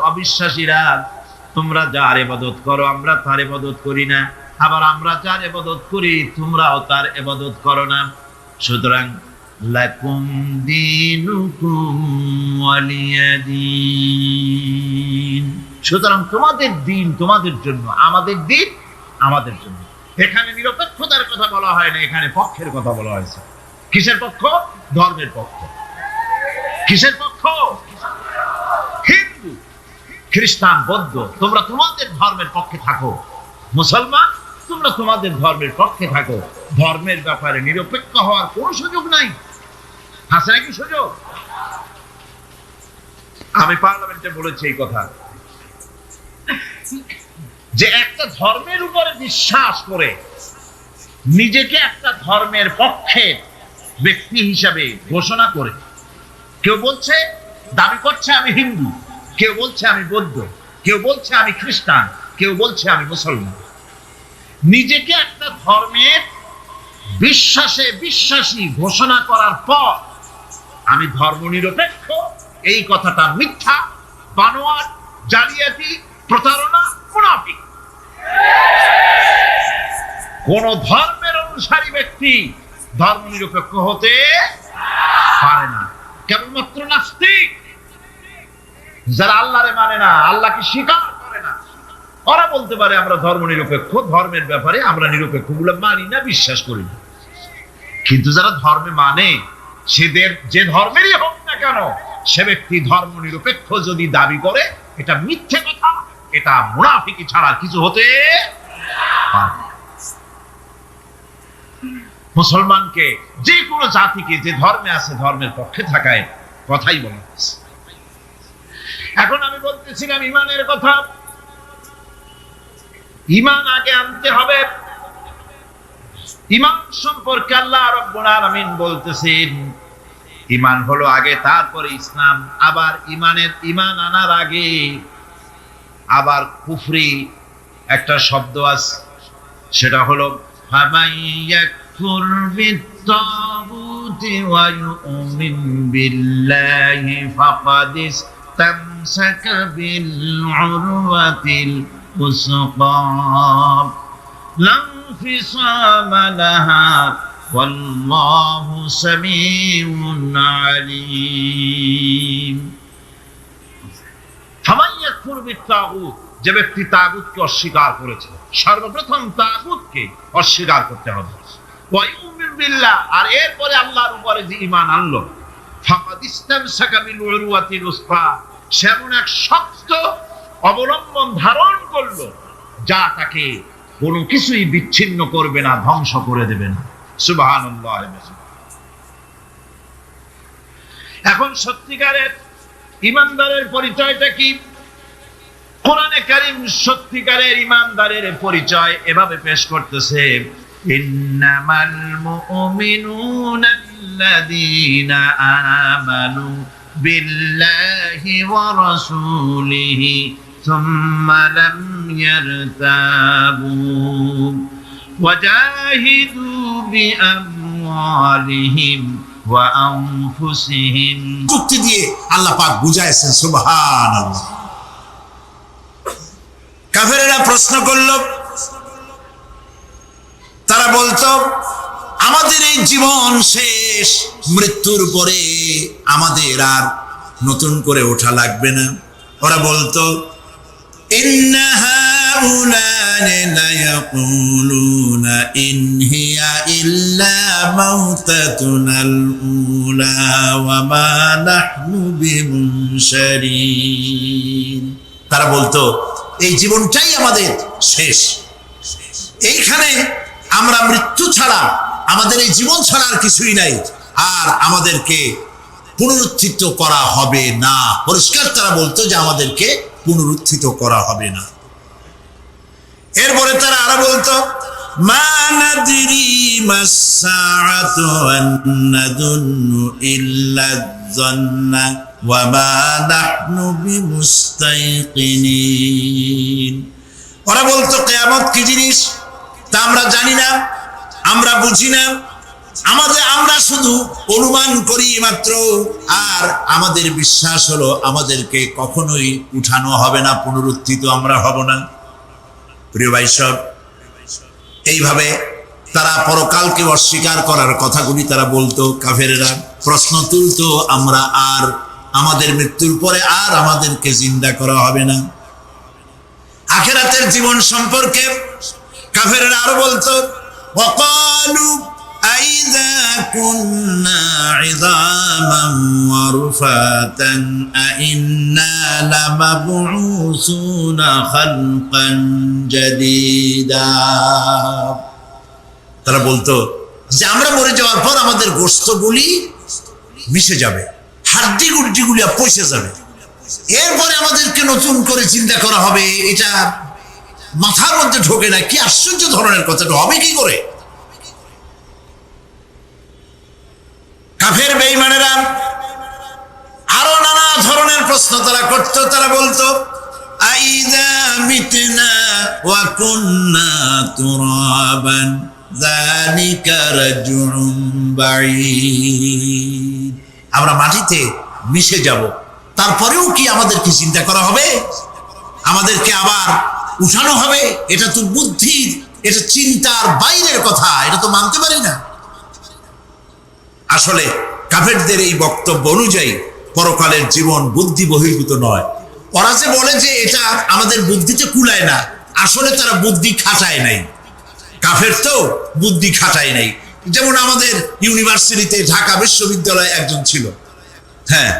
অবিশ্বাসীরা, তোমরা যার ইবাদত করো আমরা তার ইবাদত করি না, আবার আমরা যার ইবাদত করি তোমরাও তার ইবাদত করো না। সুতরাং লাকুম দীনুকুম ওয়ালিয়া দীন, সুতরাং তোমাদের দিন তোমাদের জন্য, আমাদের দিন আমাদের জন্য। এখানে নিরপেক্ষতার কথা বলা হয় না, এখানে পক্ষের কথা বলা হয়েছে। কিসের পক্ষ? ধর্মের পক্ষ। কিসের পক্ষ? হিন্দু, খ্রিস্টান, বৌদ্ধ, তোমরা তোমাদের ধর্মের পক্ষে থাকো। মুসলমান, তোমরা তোমাদের ধর্মের পক্ষে থাকো। ধর্মের ব্যাপারে নিরপেক্ষ হওয়ার কোনো সুযোগ নাই। আছে নাকি সুযোগ? আমি পার্লামেন্টে বলেছি এই কথা, যে একটা ধর্মের উপরে বিশ্বাস করে নিজেকে একটা ধর্মের পক্ষে ব্যক্তি হিসাবে ঘোষণা করে, কেউ বলছে, দাবি করছে আমি হিন্দু, কেউ বলছে আমি বৌদ্ধ, কেউ বলছে আমি খ্রিস্টান, কেউ বলছে আমি মুসলমান। নিজেকে একটা ধর্মের বিশ্বাসী ঘোষণা করার পর আমি ধর্ম নিরপেক্ষ, এই কথাটা মিথ্যা, বানোয়াট, জালিয়াতি, প্রতারণা, মুনাফিক। কোন ধর্মের অনুসারী ব্যক্তি ধর্ম নিরপেক্ষ হতে পারে না। কেবলমাত্র নাস্তিক, যারা আল্লাহরে মানে না, আল্লাহকে স্বীকার করে না, ওরা বলতে পারে আমরা ধর্ম নিরপেক্ষ, ধর্মের ব্যাপারে আমরা নিরপেক্ষ গুলো মানি না, বিশ্বাস করি না। কিন্তু যারা ধর্মে মানে, সেদের যে ধর্মেরই হোক না কেন, সে ব্যক্তি ধর্ম নিরপেক্ষ যদি দাবি করে, এটা মিথ্যে কথা, এটা মুনাফিকি ছাড়া কিছু হতে পারে না। মুসলমানকে, যে কোনো জাতিকে যে ধর্মে আছে ধর্মের পক্ষে থাকায় কথাই বলা হচ্ছে। এখন আমি বলতেছিলাম ঈমানের কথা। ঈমান আগে আনতে হবে। ঈমান সম্পর্কে আল্লাহ রাব্বুল আলামিন বলতেছেন, ঈমান হলো আগে, তারপরে ইসলাম। আবার ঈমান আনার আগে আবার কুফরি একটা শব্দ আছে, সেটা হলো ফামান ইয়াকফুর বিত-তাগুতি ওয়া ইউমিন বিল্লাহি ফাকাদ ইসতামসাকা বিল উরওয়াতিল উসকা লা ইনফিসামা লাহা ওয়াল্লাহু সামিউন আলীম। ফামান ইয়াকফুর বিত-তাগুত, যে ব্যক্তি তাগুতকে অস্বীকার করেছে, সর্বপ্রথম তাগুতকে অস্বীকার করতে হবে। ওয়া ইউমিন বিল্লাহ, আর এরপরে আল্লাহর উপরে যে ঈমান আনলো, ফাকাদ ইসতামসাকা বিল উরওয়াতিল উসকা, সে এমন এক শক্ত অবলম্বন ধারণ করলো যা তাকে কোনো কিছুই বিচ্ছিন্ন করবে না, ধ্বংস করে দেবে না। সুবহানাল্লাহ। এখন সত্যিকারের ঈমানদারের পরিচয়টা কি? কোরআনে কারীম সত্যিকারের ঈমানদারের পরিচয় এভাবে পেশ করতেছে, ইন্নামাল মুমিনুনা আল্লাযীনা আমানু বিল্লাহি ওয়া রাসূলিহি সুম্মা লাম ইয়ারতাবু ওয়া জাহিদু বিআমওয়ালিহিম ওয়া আনফুসিহিম। যুক্তি দিয়ে আল্লাহ পাক বুঝাইছেন। সুবহানাল্লাহ। কাফেরেরা প্রশ্ন করল, তারা বলতো আমাদের এই জীবন শেষ, মৃত্যুর পরে আমাদের আর নতুন করে ওঠা লাগবে না। ওরা বলতো ইন্না হাউলানি লায়াকুলুনা ইন হিয়া ইল্লা মাউতাতুনাল উলা ওয়া মা নাহনু বিমুনশারিন। তারা বলতো এই জীবনটাই আমাদের শেষ, এইখানে আমরা মৃত্যু ছাড়া, আমাদের এই জীবন ছাড়া আর কিছুই নাই, আর আমাদেরকে পুনরুত্থিত করা হবে না। পরিষ্কার তারা বলতো যে আমাদেরকে পুনরুত্থিত করা হবে না। এরপরে তারা আরো বলতো মা নাদরি মাসসাআতু ওয়া নাযুন্নু ইল্লা যান্না ওয়া মা নাহনু বিমুস্তাইকিনিন। ওরা বলতো কিয়ামত কি জিনিস তা আমরা জানি না, আমরা বুঝি না, আমরা শুধু অনুমান করি মাত্র, আর আমাদের বিশ্বাস হলো আমাদেরকে কখনোই উঠানো হবে না, পুনরুত্থিত আমরা হব না। প্রিয় ভাই সব, এইভাবে তারা পরকালকে অস্বীকার করার কথাগুলি তারা বলতো। কাফেরেরা প্রশ্ন তুলতো আমরা আর আমাদের মৃত্যুর পরে আর আমাদেরকে জিন্দা করা হবে না। আখিরাতের জীবন সম্পর্কে কাফেরেরা আরো বলতো ওয়াকালু আইযা কুন্না ইযামান ওয়া রুফাতান আইন্না লামাবউসুনা খালকান জাদীদা। তারা বলতো যে আমরা মরে যাওয়ার পর আমাদের গোশতগুলি মিশে যাবে, হাড্ডি গুড্ডিগুলি পচে যাবে, এরপরে আমাদেরকে নতুন করে চিন্তা করা হবে। এটা মাথার মধ্যে ঢোকে না, কি আশ্চর্য ধরনের কথাটা হবে কি করে? কাফের বেঈমানেরা আরো নানা ধরনের প্রশ্ন তারা করত। তারা বলতো আইযা মিতনা ওয়া কুন্না তুরাবান যালিকা রাজউন বাঈদ। আমরা মাটিতে মিশে যাব, তারপরেও কি আমাদেরকে চিন্তা করা হবে, আমাদেরকে আবার উঠানো হবে? এটা তো বুদ্ধির, এটা চিন্তার বাইরের কথা, এটা তো মানতে পারি না। আসলে কাফেরদের এই বক্তব্য অনুযায়ী পরকালের জীবন বুদ্ধি বহির্ভূত নয়। ওরা যে বলে যে এটা আমাদের বুদ্ধিতে কুলায় না, আসলে তারা বুদ্ধি খাটায় নাই। কাফের তো বুদ্ধি খাটায় নাই। যেমন আমাদের ইউনিভার্সিটিতে ঢাকা বিশ্ববিদ্যালয়ে একজন ছিল, হ্যাঁ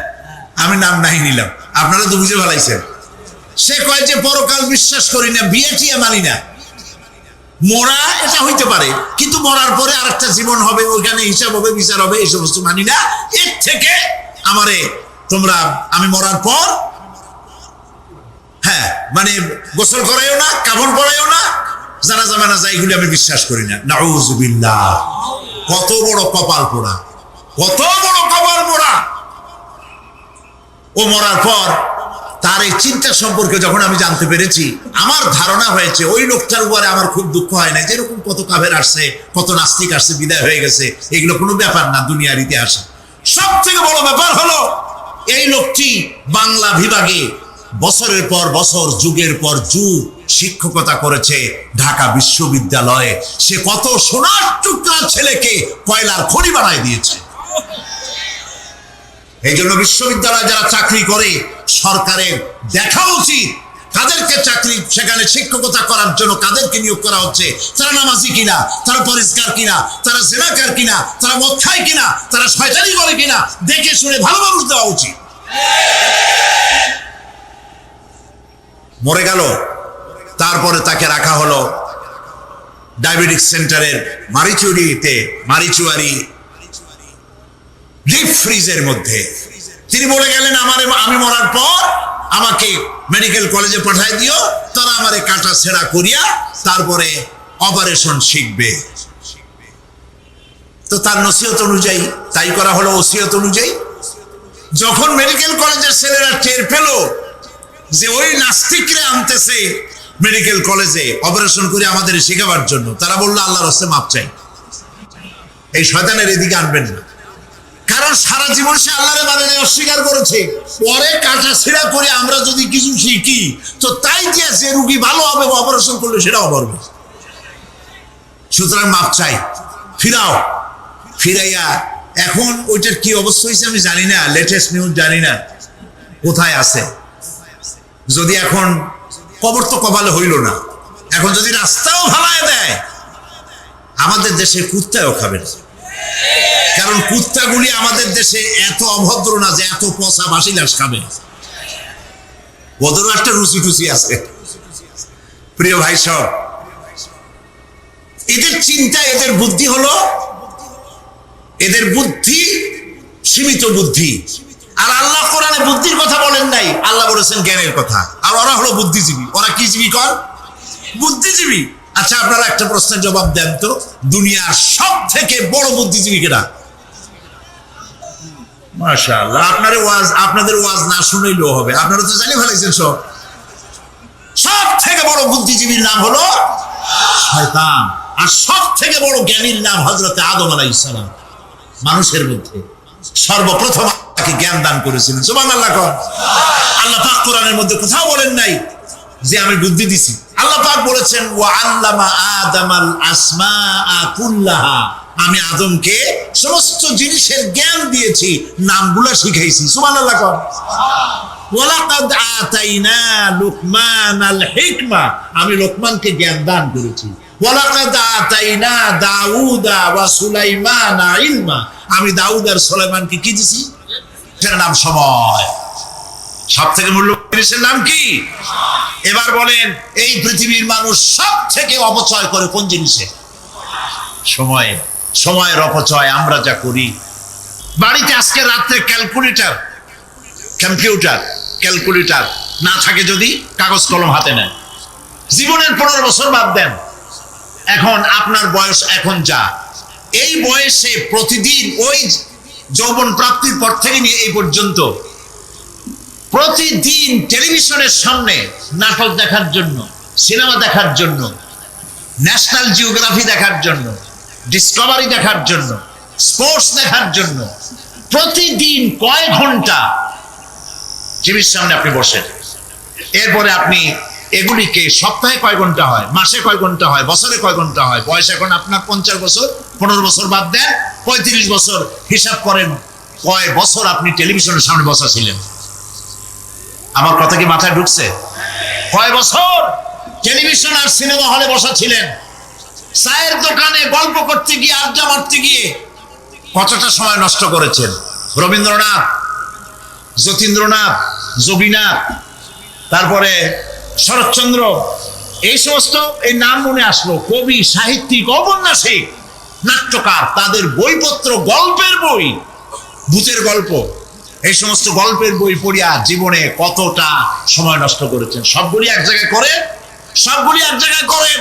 আমি নাম নাই নিলাম, আপনারা তো বুঝে ফেলাইছেন। সে কয় যে পরকাল বিশ্বাস করি না, বিয়ে টিয়া মানি না, মরা এটা হইতে পারে কিন্তু মরার পরে আরেকটা জীবন হবে, ওইখানে হিসাব হবে, বিচার হবে, এই সমস্ত মানি না। এর থেকে আমারে তোমরা, আমি মরার পর হ্যাঁ মানে গোসল করাইও না, কাফন পরাইও না, জানাজা মানাজা এগুলি আমি বিশ্বাস করি না। নাউযুবিল্লাহ। কত বড় কপাল পোড়া, কত বড় কপাল পোড়া! ও মরার পর তার এই চিন্তা সম্পর্কে যখন আমি জানতে পেরেছি, আমার ধারণা হয়েছে ওই লোকটার উপরে আমার খুব দুঃখ হয় না। যেরকম কত কাফের আসছে, কত নাস্তিক আসছে, বিদায় হয়ে গেছে, এগুলো কোনো ব্যাপার না দুনিয়ার ইতিহাসে। সব থেকে বড় ব্যাপার হলো এই লোকটি বাংলা বিভাগে বছরের পর বছর, যুগের পর যুগ শিক্ষকতা করেছে ঢাকা বিশ্ববিদ্যালয়ে। সে কত সোনার টুকরা ছেলেকে কয়লার খনি বানায় দিয়েছে। এই জন্য বিশ্ববিদ্যালয়ে যারা চাকরি করে সরকারের দেখা উচিত কাদেরকে চাকরি, সেখানে শিক্ষকতা করার জন্য কাদেরকে নিয়োগ করা হচ্ছে, তারা নামাজি কিনা, তারা পরিষ্কার কিনা, তারা জিনাকার কিনা, তারা মদ খায় কিনা, তারা শয়তানি করে কিনা, দেখে শুনে ভালো মানুষ দেওয়া উচিত। মরে গেল, তারপরে তাকে রাখা হলো ডায়াবেটিক সেন্টারের মারিচুয়ারি ডিপ ফ্রিজের মধ্যে। তিনি বলে গেলেন আমি মরার পর আমাকে মেডিকেল কলেজে পাঠায় দিও, তারা আমারে কাটা ছেঁড়া করিয়া তারপরে অপারেশন শিখবে। তো তার নসিহত অনুযায়ী তাই করা হলো, ওসিয়ত অনুযায়ী। যখন মেডিকেল কলেজের ছেলেরা টের পেল যে ওই নাস্তিকরে আনতেছে মেডিকেল কলেজে অপারেশন করে আমাদের শেখাবার জন্য, তারা বললো আল্লাহর রাস্তে মাপ চাই, এই শয়তানের এদিকে আনবেন না। কারণ সারা জীবন সে আল্লাহরে মানে অস্বীকার করেছে, পরে কাটা ছেঁড়া করে আমরা যদি কিছু শিখি তো তাই দিয়ে যে রুগী ভালো হবে, অপারেশন করলে সেটাও পারবে। সুতরাং মাপ চাই। ফিরাও, ফিরাইয়া এখন ওইটার কি অবস্থা হয়েছে আমি জানি না, লেটেস্ট নিউজ জানি না কোথায় আছে। যদি এখন কবর তো কপালে হইল না, এখন যদি রাস্তাও ভালায় দেয়, আমাদের দেশে কুত্তাও খাবে না। কারণ কুত্তাগুলি আমাদের দেশে এত অভদ্র না যে এত পচা বাসি লাশ খাবে, ওদেরও একটা রুচি টুচি আছে। প্রিয় ভাই সব, এদের চিন্তা, এদের বুদ্ধি হলো, এদের বুদ্ধি সীমিত বুদ্ধি। আর আল্লাহ কোরআনে বুদ্ধির কথা বলেন নাই, আল্লাহ বলেছেন জ্ঞানের কথা। আর ওরা হলো বুদ্ধিজীবী। ওরা কি জীবী কর? বুদ্ধিজীবী। আচ্ছা, আপনারা একটা প্রশ্নের জবাব দেন তো, দুনিয়ার সব থেকে বড় বুদ্ধিজীবী কেনা? মাশাআল্লাহ, আপনাদের ওয়াজ না শুনলেও হবে, আপনারা তো জানি ফেলাইছেন সব। সব থেকে বড় বুদ্ধিজীবীর নাম হলো শয়তান। আর সব থেকে বড় জ্ঞানীর নাম হযরত আদম আলাইহিস সালাম। মানুষের মধ্যে সর্বপ্রথম তাকে জ্ঞান দান করেছিলেন। সুবহানাল্লাহ। আল্লাহ পাক কোরআনের মধ্যে কোথাও বলেন নাই যে আমি বুদ্ধি দিছি। আল্লাহ পাক বলেছেন ওয়া আল্লামা আদামাল আসমাআ কুল্লাহা, আমি আদমকে সমস্ত জিনিসের জ্ঞান দিয়েছি, নামগুলো শিখাইছি। সুবহানাল্লাহ। ওয়ালাকাদ আতাইনা লুকমানাল হিকমা, আমি লোকমানকে জ্ঞান দান করেছি। ওয়ালাকাদ আতাইনা দাউদা ওয়া সুলাইমানা ইলমা, আমি দাউদ আর সুলাইমানকে কি দিছি? এটার নাম সময়। সব থেকে মূল্যবান জিনিসের নাম কি? এবার বলেন, এই পৃথিবীর মানুষ সব থেকে অপচয় করে কোন জিনিসে? সময়ে। সময়ের অপচয় আমরা যা করি। বাড়িতে আজকে রাত্রে ক্যালকুলেটর না থাকে, যদি কাগজ কলম হাতে নেন, জীবনের 15 বছর বাদ দেন, এখন আপনার বয়স এখন যা, এই বয়সে প্রতিদিন ওই যৌবন প্রাপ্তির পর থেকে নিয়ে এই পর্যন্ত প্রতিদিন টেলিভিশনের সামনে নাটক দেখার জন্য, সিনেমা দেখার জন্য, ন্যাশনাল জিওগ্রাফি দেখার জন্য, ডিসকভারি দেখার জন্য, স্পোর্টস দেখার জন্য প্রতিদিন কয় ঘন্টা টিভির সামনে আপনি বসেন। এরপরে আপনি এগুলিকে সপ্তাহে কয় ঘন্টা হয়, মাসে কয় ঘন্টা হয়, বছরে কয় ঘন্টা হয়। বয়স এখন আপনার 50 বছর, 15 বছর বাদ দেন, 35 বছর। হিসাব করেন কয় বছর আপনি টেলিভিশনের সামনে বসা ছিলেন। আমার কথা কি মাথায় ঢুকছে? কয় বছর টেলিভিশন আর সিনেমা হলে বসা ছিলেন? চায়ের দোকানে গল্প করতে গিয়ে, আড্ডা মারতে গিয়ে কতটা সময় নষ্ট করেছেন? রবীন্দ্রনাথ, যতীন্দ্রনাথ, যোগীনাথ, তারপরে শরৎচন্দ্র, এই সমস্ত এই নাম মনে আসলো। কবি, সাহিত্যিক, ঔপন্যাসিক, নাট্যকার, তাদের বইপত্র, গল্পের বই, ভূতের গল্প, এই সমস্ত গল্পের বই পড়িয়া জীবনে কতটা সময় নষ্ট করেছেন। সবগুলি এক জায়গায় করেন,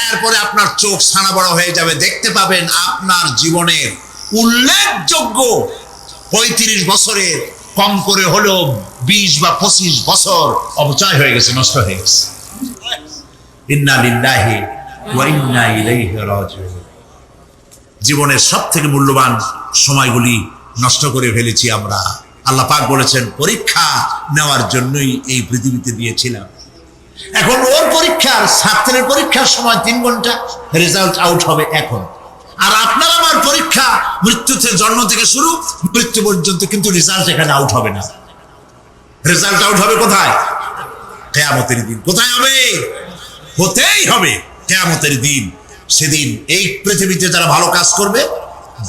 এরপরে আপনার চোখ ছানা বড় হয়ে যাবে, দেখতে পাবেন আপনার জীবনের উল্লেখযোগ্য 35 বছরের কম করে হলো 20 বা 25 বছর অপচয় হয়ে গেছে, নষ্ট হয়ে গেছে। ইন্না লিল্লাহি ওয়া ইন্না ইলাইহি রাজিউন। জীবনের সব থেকে মূল্যবান সময়গুলি নষ্ট করে ফেলেছি আমরা। আল্লাহ পাক বলেছেন পরীক্ষা নেওয়ার জন্যই এই পৃথিবীতে দিয়েছিলাম। এখন ওর পরীক্ষার, ছাত্রের পরীক্ষার সময় 3 ঘন্টা, রেজাল্ট আউট হবে এখন। আর আপনার আমার পরীক্ষা মৃত্যুতে, জন্ম থেকে শুরু মৃত্যু পর্যন্ত, কিন্তু রেজাল্ট এখানে আউট হবে না। রেজাল্ট আউট হবে কোথায়? কিয়ামতের দিন। কোথায় হবে? হতেই হবে কিয়ামতের দিন। সেদিন এই পৃথিবীতে যারা ভালো কাজ করবে,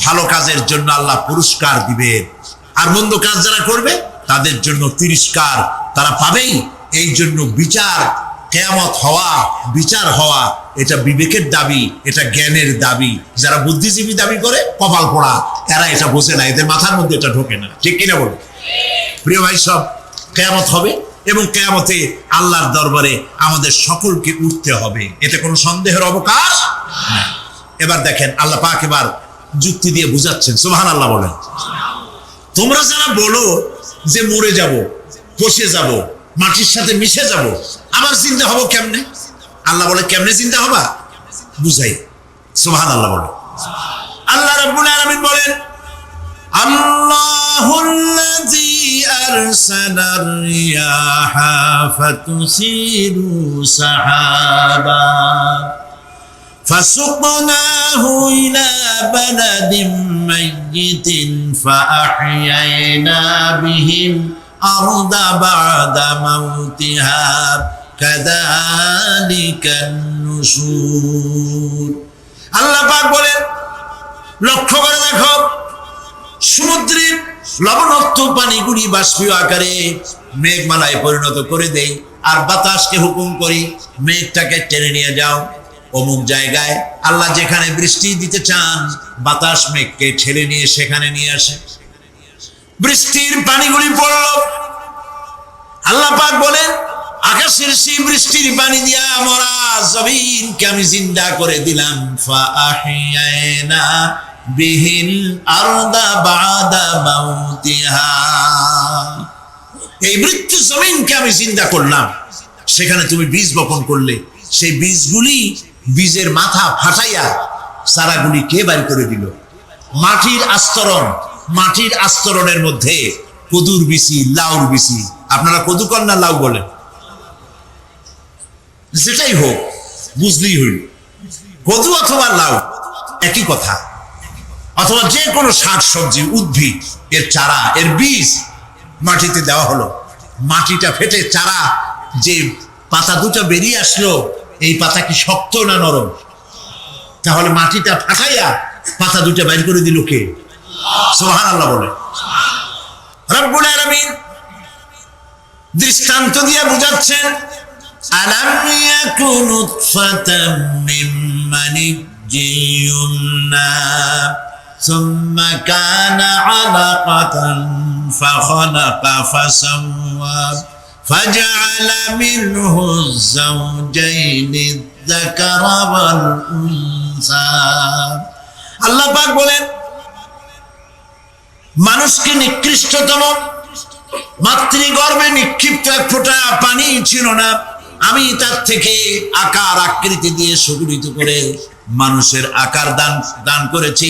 ভালো কাজের জন্য আল্লাহ পুরস্কার দিবেন, আর মন্দ কাজ যারা করবে তাদের জন্য তিরস্কার তারা পাবেই। এই জন্য বিচার, কিয়ামত হওয়া, বিচার হওয়া, এটা বিবেকের দাবি, এটা জ্ঞানের দাবি। যারা বুদ্ধিজীবী দাবি করে, কপাল পোড়া, এরা এটা বোঝে না, এদের মাথার মধ্যে এটা ঢোকে না। ঠিক কিনা বলো? প্রিয় ভাই সব, কিয়ামত হবে এবং কিয়ামতে আল্লাহর দরবারে আমাদের সকলকে উঠতে হবে, এতে কোনো সন্দেহের অবকাশ নেই। এবার দেখেন আল্লাহ পাক এবার যুক্তি দিয়ে বুঝাচ্ছেন। সুবহানাল্লাহ বলেন। তোমরা যারা বলো যে মরে যাব, পচে যাব, মাটির সাথে মিশে যাব, আবার চিন্তা হবো কেমনে? আল্লাহ বলে কেমনে চিন্তা হবা বুঝাই। সুবহানাল্লাহ বলে। আল্লাহ রাব্বুল আলামিন বলেন আল্লাহুল্লাযী আরসালার রিয়াহা ফাতুসিরু সাহাবা فسقناه إلى بلد ميت فأحيينا به الأرض بعد موتها كذلك النشور আল্লাহ পাক বলেন, লক্ষ্য করে দেখো, সমুদ্রের লবণাক্ত পানিগুলি বাষ্পীয় আকারে মেঘমালায় পরিণত করে দেই, আর বাতাসকে হুকুম করি মেঘটাকে টেনে নিয়ে যাও অমুক জায়গায়। আল্লাহ যেখানে বৃষ্টি দিতে চান বাতাস মেঘকে ঠেলে নিয়ে সেখানে নিয়ে আসে, বৃষ্টির পানিগুলি পড়ল। আল্লাহ পাক বলেন, আকাশের সেই বৃষ্টির পানি দিয়া মরা জমিনকে আমি জিন্দা করে দিলাম। ফাআহিয়ানা বিহিল আরদা বাদা মাউতিহা, এই মৃত্যু জমিনকে আমি জিন্দা করলাম, সেখানে তুমি বীজ বপন করলে, সেই বীজগুলি বীজের মাথা ফাটাইয়া চারাগুলি কে বাইর করে দিল? মাটির আস্তরণ, মাটির আস্তরণের মধ্যে কদুর বিচি, লাউর বিচি, আপনারা কদু কন না লাউ বলেন, যেটাই হোক বুঝলেই হইল, কদু অথবা লাউ একই কথা, অথবা যে কোনো শাক সবজি উদ্ভিদ এর চারা, এর বীজ মাটিতে দেওয়া হলো, মাটিটা ফেটে চারা যে পাতা দুটো বেরিয়ে আসলো, এই পাতা কি শক্ত না নরম? তাহলে মাটিটা ফাটাইয়া পাতা দুটো বাইর করে দিল কে? সুবহানাল্লাহ বলে। রব্বুল আলামিন দৃষ্টান্ত দিয়ে বুঝাচ্ছেন, আলাম ইয়াকুন নুতফাতাম মিন মানিয়্যিন ইউমনা সুম্মা কানা আলাকাতান ফাখালাকা ফাসাওয়া ফাজআলা মিনহু যাওজাইনি যাকারা ওয়াল উনসা। আল্লাহ পাক বলেন, মানুষকে নিকৃষ্টতম মাতৃগর্ভে নিক্ষিপ্ত এক ফোঁটা পানি ছিল না, আমি তার থেকে আকার আকৃতি দিয়ে সুগঠিত করে মানুষের আকার দান করেছি,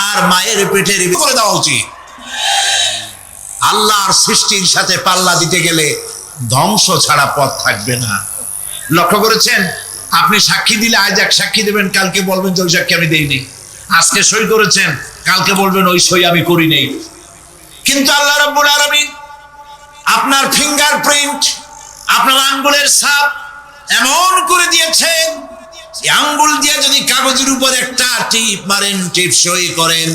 আর মায়ের পেটের করে দেওয়া উচিত। আল্লাহর সৃষ্টির সাথে পাল্লা দিতে গেলে ধ্বংস ছাড়া পথ থাকবে না। লক্ষ্য করেছেন? আপনি সাক্ষী দিলে আজ এক সাক্ষী দেবেন, কালকে বলবেন যে ওই সাক্ষী আমি দেইনি। আজকে সই করেছেন, কালকে বলবেন ওই সই আমি করি নেই। কিন্তু আল্লাহ রাব্বুল আলামিন আপনার ফিঙ্গারপ্রিন্ট, আপনার আঙ্গুলের ছাপ এমন করে দিয়েছেন, এই আঙ্গুল দিয়ে যদি কাগজের উপর একটা টিপ মারেন, টিপ সই করেন,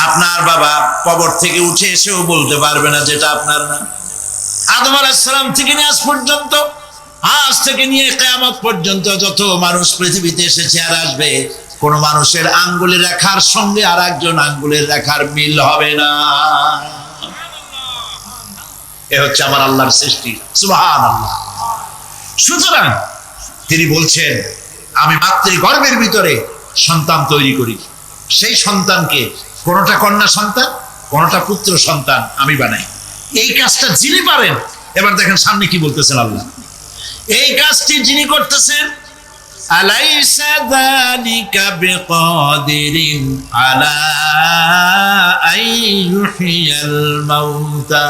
আপনার বাবা কবর থেকে উঠে এসেও বলতে পারবে না যেটা আপনার না। আদম আলাইহিস সালাম থেকে নিয়ে আজ পর্যন্ত, আজ থেকে নিয়ে কিয়ামত পর্যন্ত যত মানুষ পৃথিবীতে এসেছে আর আসবে, কোন মানুষের আঙ্গুলের রেখার সঙ্গে আর একজন আঙ্গুলের রেখার মিল হবে না। এ হচ্ছে আমার আল্লাহর সৃষ্টি, সুবহানাল্লাহ। সুতরাং তিনি বলছেন, আমি মাতৃগর্ভের ভিতরে সন্তান তৈরি করি, সেই সন্তানকে কোনটা কন্যা সন্তান, কোনটা পুত্র সন্তান আমি বানাই। এই কাজটা যিনি পারেন, এবার দেখেন সামনে কি বলতেছেন আল্লাহ, এই কাজটি যিনি করতেছেন, আলাইসা যালিকা বিকাদিরিন আলা আইয়ুহিয়াল মাউতা,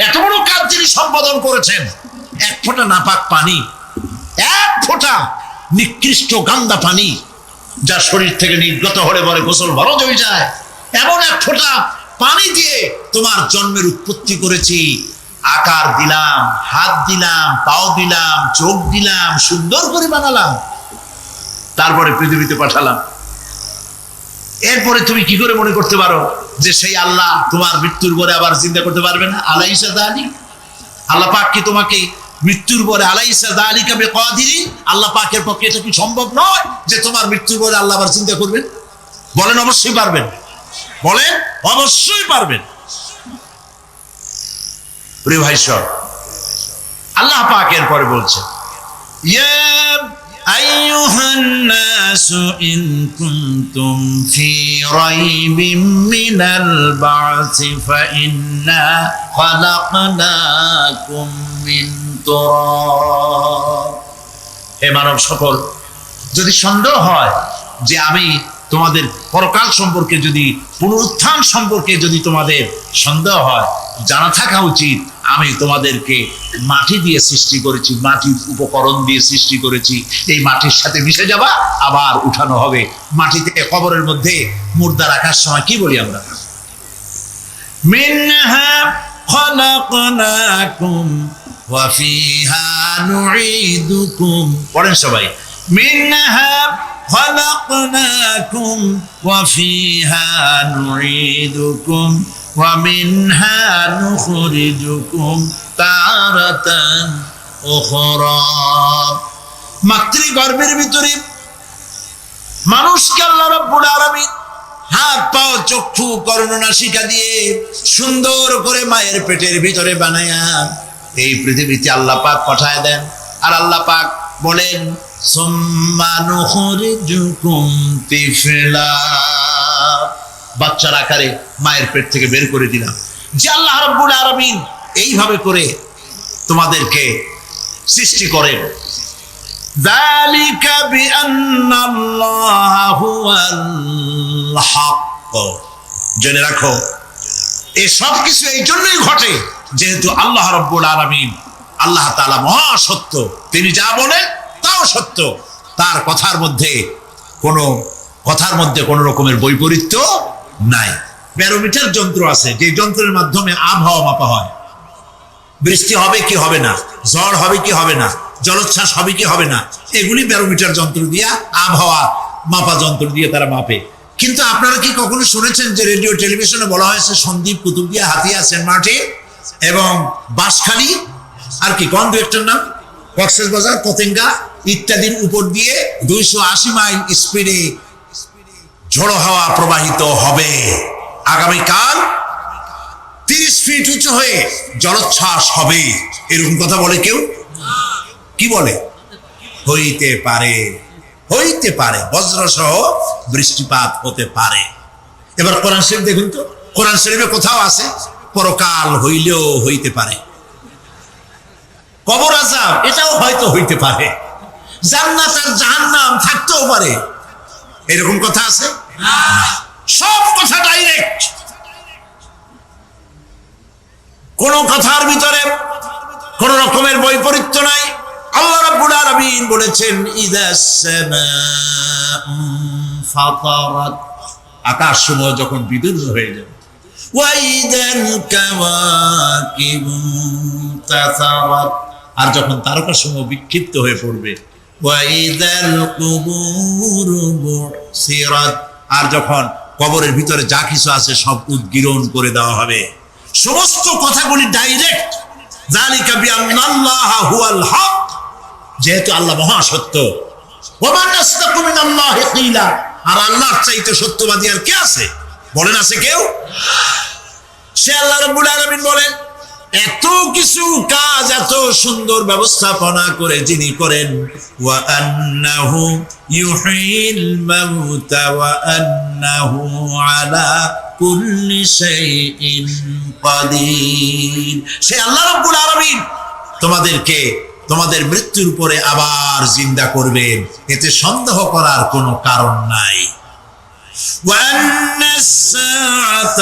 এত বড় কাজ যিনি সম্পাদন করেছেন, এক ফোঁটা নাপাক পানি, এক ফোঁটা নিকৃষ্ট গান্দা পানি যা শরীর থেকে নির্গত হলে পরে গোসল ফরজ হয়ে যায়, এমন এক ফোঁটা পানি দিয়ে তোমার জন্মের উৎপত্তি করেছি, আকার দিলাম, হাত দিলাম, পাও দিলাম, চোখ দিলাম, সুন্দর করে বানালাম, তারপরে পৃথিবীতে পাঠালাম। এরপরে তুমি কি করে মনে করতে পারো যে সেই আল্লাহ তোমার মৃত্যুর পরে আবার জিন্দা করতে পারবে না? আলাইসা যালিক, আল্লাহ পাক কি তোমাকে মৃত্যুর পরে, আলাইসা যালিকা বিকাদিরিন, আল্লাহ পাকের পক্ষে এটা কি সম্ভব নয় যে তোমার মৃত্যুর পরে আল্লাহ আবার চিন্তা করবেন? বলেন অবশ্যই পারবেন, বলেন অবশ্যই পারবেন। প্রিয় ভাই সব, আল্লাহ পাক এর পরে বলছেন, ইয়া আইয়ুহান নাসু ইন কুনতুম ফি রাইবিম মিনাল বা'সি ফাইন্না খালাকনাকুম মিন তুরাব। হে মানব সকল, যদি সন্দেহ হয় যে আমি তোমাদের পরকাল সম্পর্কে যদি, পুনরুত্থান সম্পর্কে যদি তোমাদের সন্দেহ হয়, জানা থাকা উচিত আমি তোমাদেরকে মাটি দিয়ে সৃষ্টি করেছি, মাটির উপকরণ দিয়ে সৃষ্টি করেছি। এই মাটির সাথে মিশে যাবা, আবার উঠানো হবে। মাটিতে কবরের মধ্যে মুর্দা রাখার সময় কি বলি আমরা? মিনহা খলাকনাকুম ওয়া ফিহা নুঈদুকুম। পড়েন সবাই। মিনহা খলাকনাকুম ওয়া ফিহা নুঈদুকুম ওয়া মিনহা নুখরিজুকুম তারাতান উখরা। মাতৃগর্ভের ভিতরে মানুষকে আল্লাহ রাব্বুল আলামিন হাত পাও চক্ষু কর্ণনাসিকা দিয়ে সুন্দর করে মায়ের পেটের ভিতরে বানায়া এই পৃথিবীতে আল্লাহ পাক পাঠায় দেন। আর আল্লাহ পাক বলেন সুম্মা নুখরিজুকুম তিফলা, বাচ্চার আকারে মায়ের পেট থেকে বের করে দিলাম। যে আল্লাহ রাব্বুল আলামিন এইভাবে করে তোমাদেরকে সৃষ্টি করেন। যালিকা বিআন্নাল্লাহা হুয়াল হক। জেনে রাখো এই সব কিছু এই জন্যই ঘটে যেহেতু আল্লাহ রাব্বুল আলামিন, আল্লাহ তাআলা মহা সত্য। তিনি যা বলেন তাও সত্য। তার কথার মধ্যে কোনো রকমের বৈপরীত্য নাই। ব্যারোমিটার যন্ত্র আছে, যে যন্ত্রের মাধ্যমে আবহাওয়া মাপা হয়। বৃষ্টি হবে কি হবে না, ঝড় হবে কি হবে না, জলোচ্ছ্বাস হবে কি হবে না, এগুলি ব্যারোমিটার যন্ত্র দিয়া, আবহাওয়া মাপা যন্ত্র দিয়ে তারা মাপে। কিন্তু আপনারা কি কখনো শুনেছেন যে রেডিও টেলিভিশনে বলা হয়েছে সন্দ্বীপ, কুতুবদিয়া, হাতিয়া, সেন্ট মার্টিন এবং বাঁশখালী, আর কি কোন দু একটার নাম, কক্সবাজার, পতেঙ্গা ইত্যাদির উপর দিয়ে 280 মাইল স্পিডে ঝোড়ো হাওয়া প্রবাহিত হবে। আগামীকাল 30 ফিট উঁচু হয়ে জলোচ্ছ্বাস হবে। এরকম কথা বলে কেউ? কি বলে? হইতে পারে, হইতে পারে, বজ্রসহ বৃষ্টিপাত হতে পারে। এবার কোরআন শরীফ দেখুন তো, কোরআন শরীফে কোথাও আছে পরকাল হইলেও হইতে পারে, কবর আযাব এটাও হয়তো হইতে পারে, জান্নাত আর জাহান্নাম থাকতেও পারে। এরকম কথা আছে? সব কথা ডাইরেক্ট, কোন কথার ভিতরে কোন রকমের বৈপরীত্য নাই। আল্লাহ রাব্বুল আলামিন বলেছেন ইযাস সামাউ ফাতারাত, আকাশ সমূহ যখন বিদীর্ণ হয়ে যাবে, ওয়া ইযাল কাওয়াকিবু তাসারাত, আর যখন তারকা সমূহ বিক্ষিপ্ত হয়ে পড়বে, ওয়া ইযাল কুবুরু বুসিরাত, আর যখন কবরের ভিতরে যা কিছু আছে সব উদ্গীরণ করে দেওয়া হবে। সমস্ত কথাগুলি ডাইরেক্ট। যালিকা বিআন্নাল্লাহা হুয়াল হক, যেহেতু আল্লাহ মহা সত্য। ওয়া মান আসদাকু মিনাল্লাহি কিলা, আর আল্লাহর চাইতে সত্যবাদী আর কে আছে? বলেন আছে কেউ? সে আল্লাহ রাব্বুল আলামিন বলেন এত কিছু কাজ, এত সুন্দর ব্যবস্থাপনা করে যিনি করেন, ওয়া আন্নাহু ইউহিল মাউতা ওয়া আন্নাহু আলা কুল্লি শাইইন কাদির। সে আল্লাহ রাব্বুল আলামিন তোমাদেরকে তোমাদের মৃত্যুর পরে আবার জিন্দা করবেন, এতে সন্দেহ করার কোনো কারণ নাই। وأن الساعة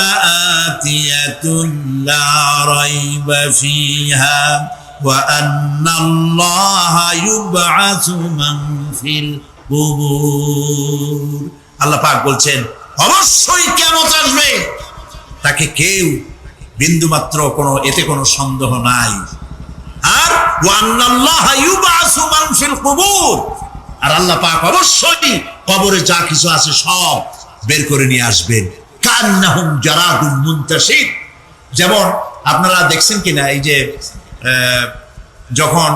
آتية لا ريب فيها وأن الله يبعث من في القبور। আল্লাহ পাক বলছেন অবশ্যই কিয়ামত আসবে, তাকে কেউ বিন্দুমাত্র এতে কোনো সন্দেহ নাই। আর ওয়ান্না আল্লাহা ইউবআসু মান ফিল কুবুর, আর আল্লাহ পাক অবশ্যই কবরে যা কিছু আছে সব বের করে নিয়ে আসবেন। কান্নাহুম জারাদুম মুনতাশির, যেমন আপনারা দেখছেন কিনা এই যে যখন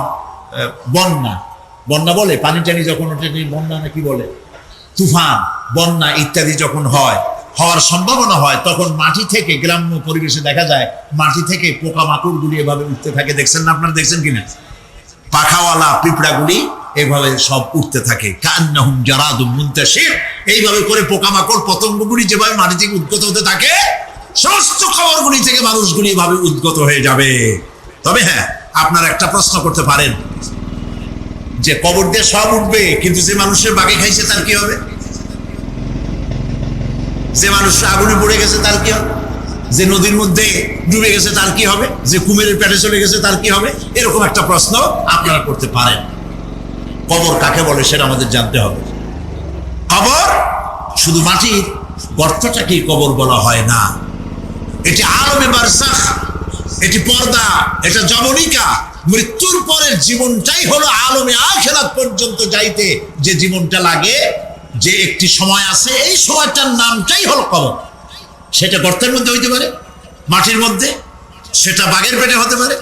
বন্যা বলে, পানি টানি যখন ওঠে, বন্যা নাকি বলে, তুফান, বন্যা ইত্যাদি যখন হওয়ার সম্ভাবনা হয়, তখন মাটি থেকে, গ্রাম্য পরিবেশে দেখা যায় মাটি থেকে পোকামাকড় গুলি এভাবে উঠতে থাকে। দেখছেন না? আপনারা দেখছেন কিনা? পাখাওয়ালা পিঁপড়াগুলি এভাবে সব উঠতে থাকে। কান্নাহুম জারাদুম মুনতাশির, এইভাবে করে পোকামাকড় পতঙ্গগুলি যেভাবে মাটি থেকে উদ্গত হতে থাকে, সমস্ত খবরগুলি থেকে মানুষগুলি এভাবে উদ্গত হয়ে যাবে। তবে হ্যাঁ, আপনারা একটা প্রশ্ন করতে পারেন যে কবর দিয়ে সব উঠবে, কিন্তু যে মানুষের বাগে খাইছে তার কি হবে? যে মানুষ আগুনে পড়ে গেছে তার কি হবে, যে নদীর মধ্যে ডুবে গেছে তার কি হবে, যে কুমিরের পেটে চলে গেছে তার কি হবে? এরকম একটা প্রশ্ন আপনারা করতে পারেন। কবর কাকে বলে সেটা আমাদের জানতে হবে। কবর শুধু মাটির গর্তটাকেই কবর বলা হয় না, এটি আলমে বারজাখ, এটি পর্দা, এটা জবনিকা। মৃত্যুর পরের জীবনটাই হলো আলমে আখিরাত পর্যন্ত যাইতে যে জীবনটা লাগে, যে একটি সময় আছে, এই সময়টার নামটাই হলো কবর। সেটা গর্তের মধ্যে হইতে পারে, মাটির মধ্যে, সেটা বাঘের পেটে হতে পারে,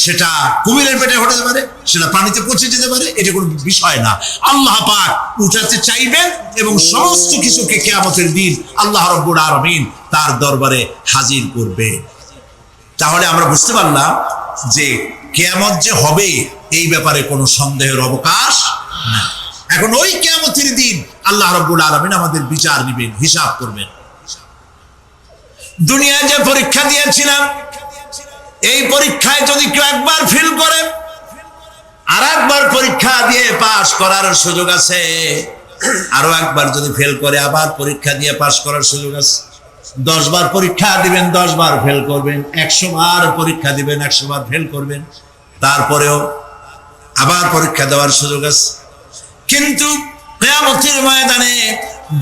সেটা কুমিরের পেটে হতে পারে, সেটা পানিতে পচে যেতে পারে, এটা কোনো বিষয় না। আল্লাহ পাক উঠাতে চাইবেন এবং সমস্ত কিছুকে কিয়ামতের দিন আল্লাহ রাব্বুল আলামিন তার দরবারে হাজির করবে। তাহলে আমরা বুঝতে পারলাম যে কিয়ামত যে হবে এই ব্যাপারে কোনো সন্দেহের অবকাশ না। এখন ওই কিয়ামতের দিন আল্লাহ রাব্বুল আলামিন আমাদের বিচার নেবেন, হিসাব করবেন। দুনিয়ায় যে পরীক্ষা দিয়েছিলাম, এই পরীক্ষায় যদি কেউ একবার ফেল করে, আর একবার পরীক্ষা দিয়ে পাশ করার সুযোগ আছে, আরো একবার যদি ফেল করে আবার পরীক্ষা দিয়ে পাশ করার সুযোগ আছে। 10 বার পরীক্ষা দিবেন, 10 বার ফেল করবেন, 100 বার পরীক্ষা দিবেন, 100 বার ফেল করবেন, তারপরেও আবার পরীক্ষা দেওয়ার সুযোগ আছে। কিন্তু কিয়ামতের ময়দানে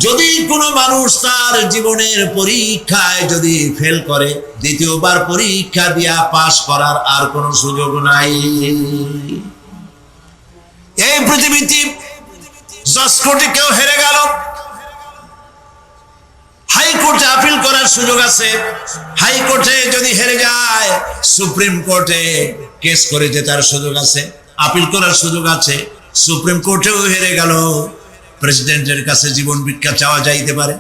যদি কোনো মানুষ তার জীবনের পরীক্ষায় যদি ফেল করে, দ্বিতীয়বার পরীক্ষা দিয়া পাশ করার আর কোনো সুযোগ নাই। এই পৃথিবীতে জজ কোর্টে কেউ হেরে গেল, হাইকোর্টে আপিল করার সুযোগ আছে। হাইকোর্টে যদি হেরে যায়, সুপ্রিম কোর্টে কেস করে জেতার সুযোগ আছে, আপিল করার সুযোগ আছে। সুপ্রিম কোর্টেও হেরে গেল, প্রেসিডেন্টের কাছে জীবন ভিক্ষা চাওয়া যাইতে পারে।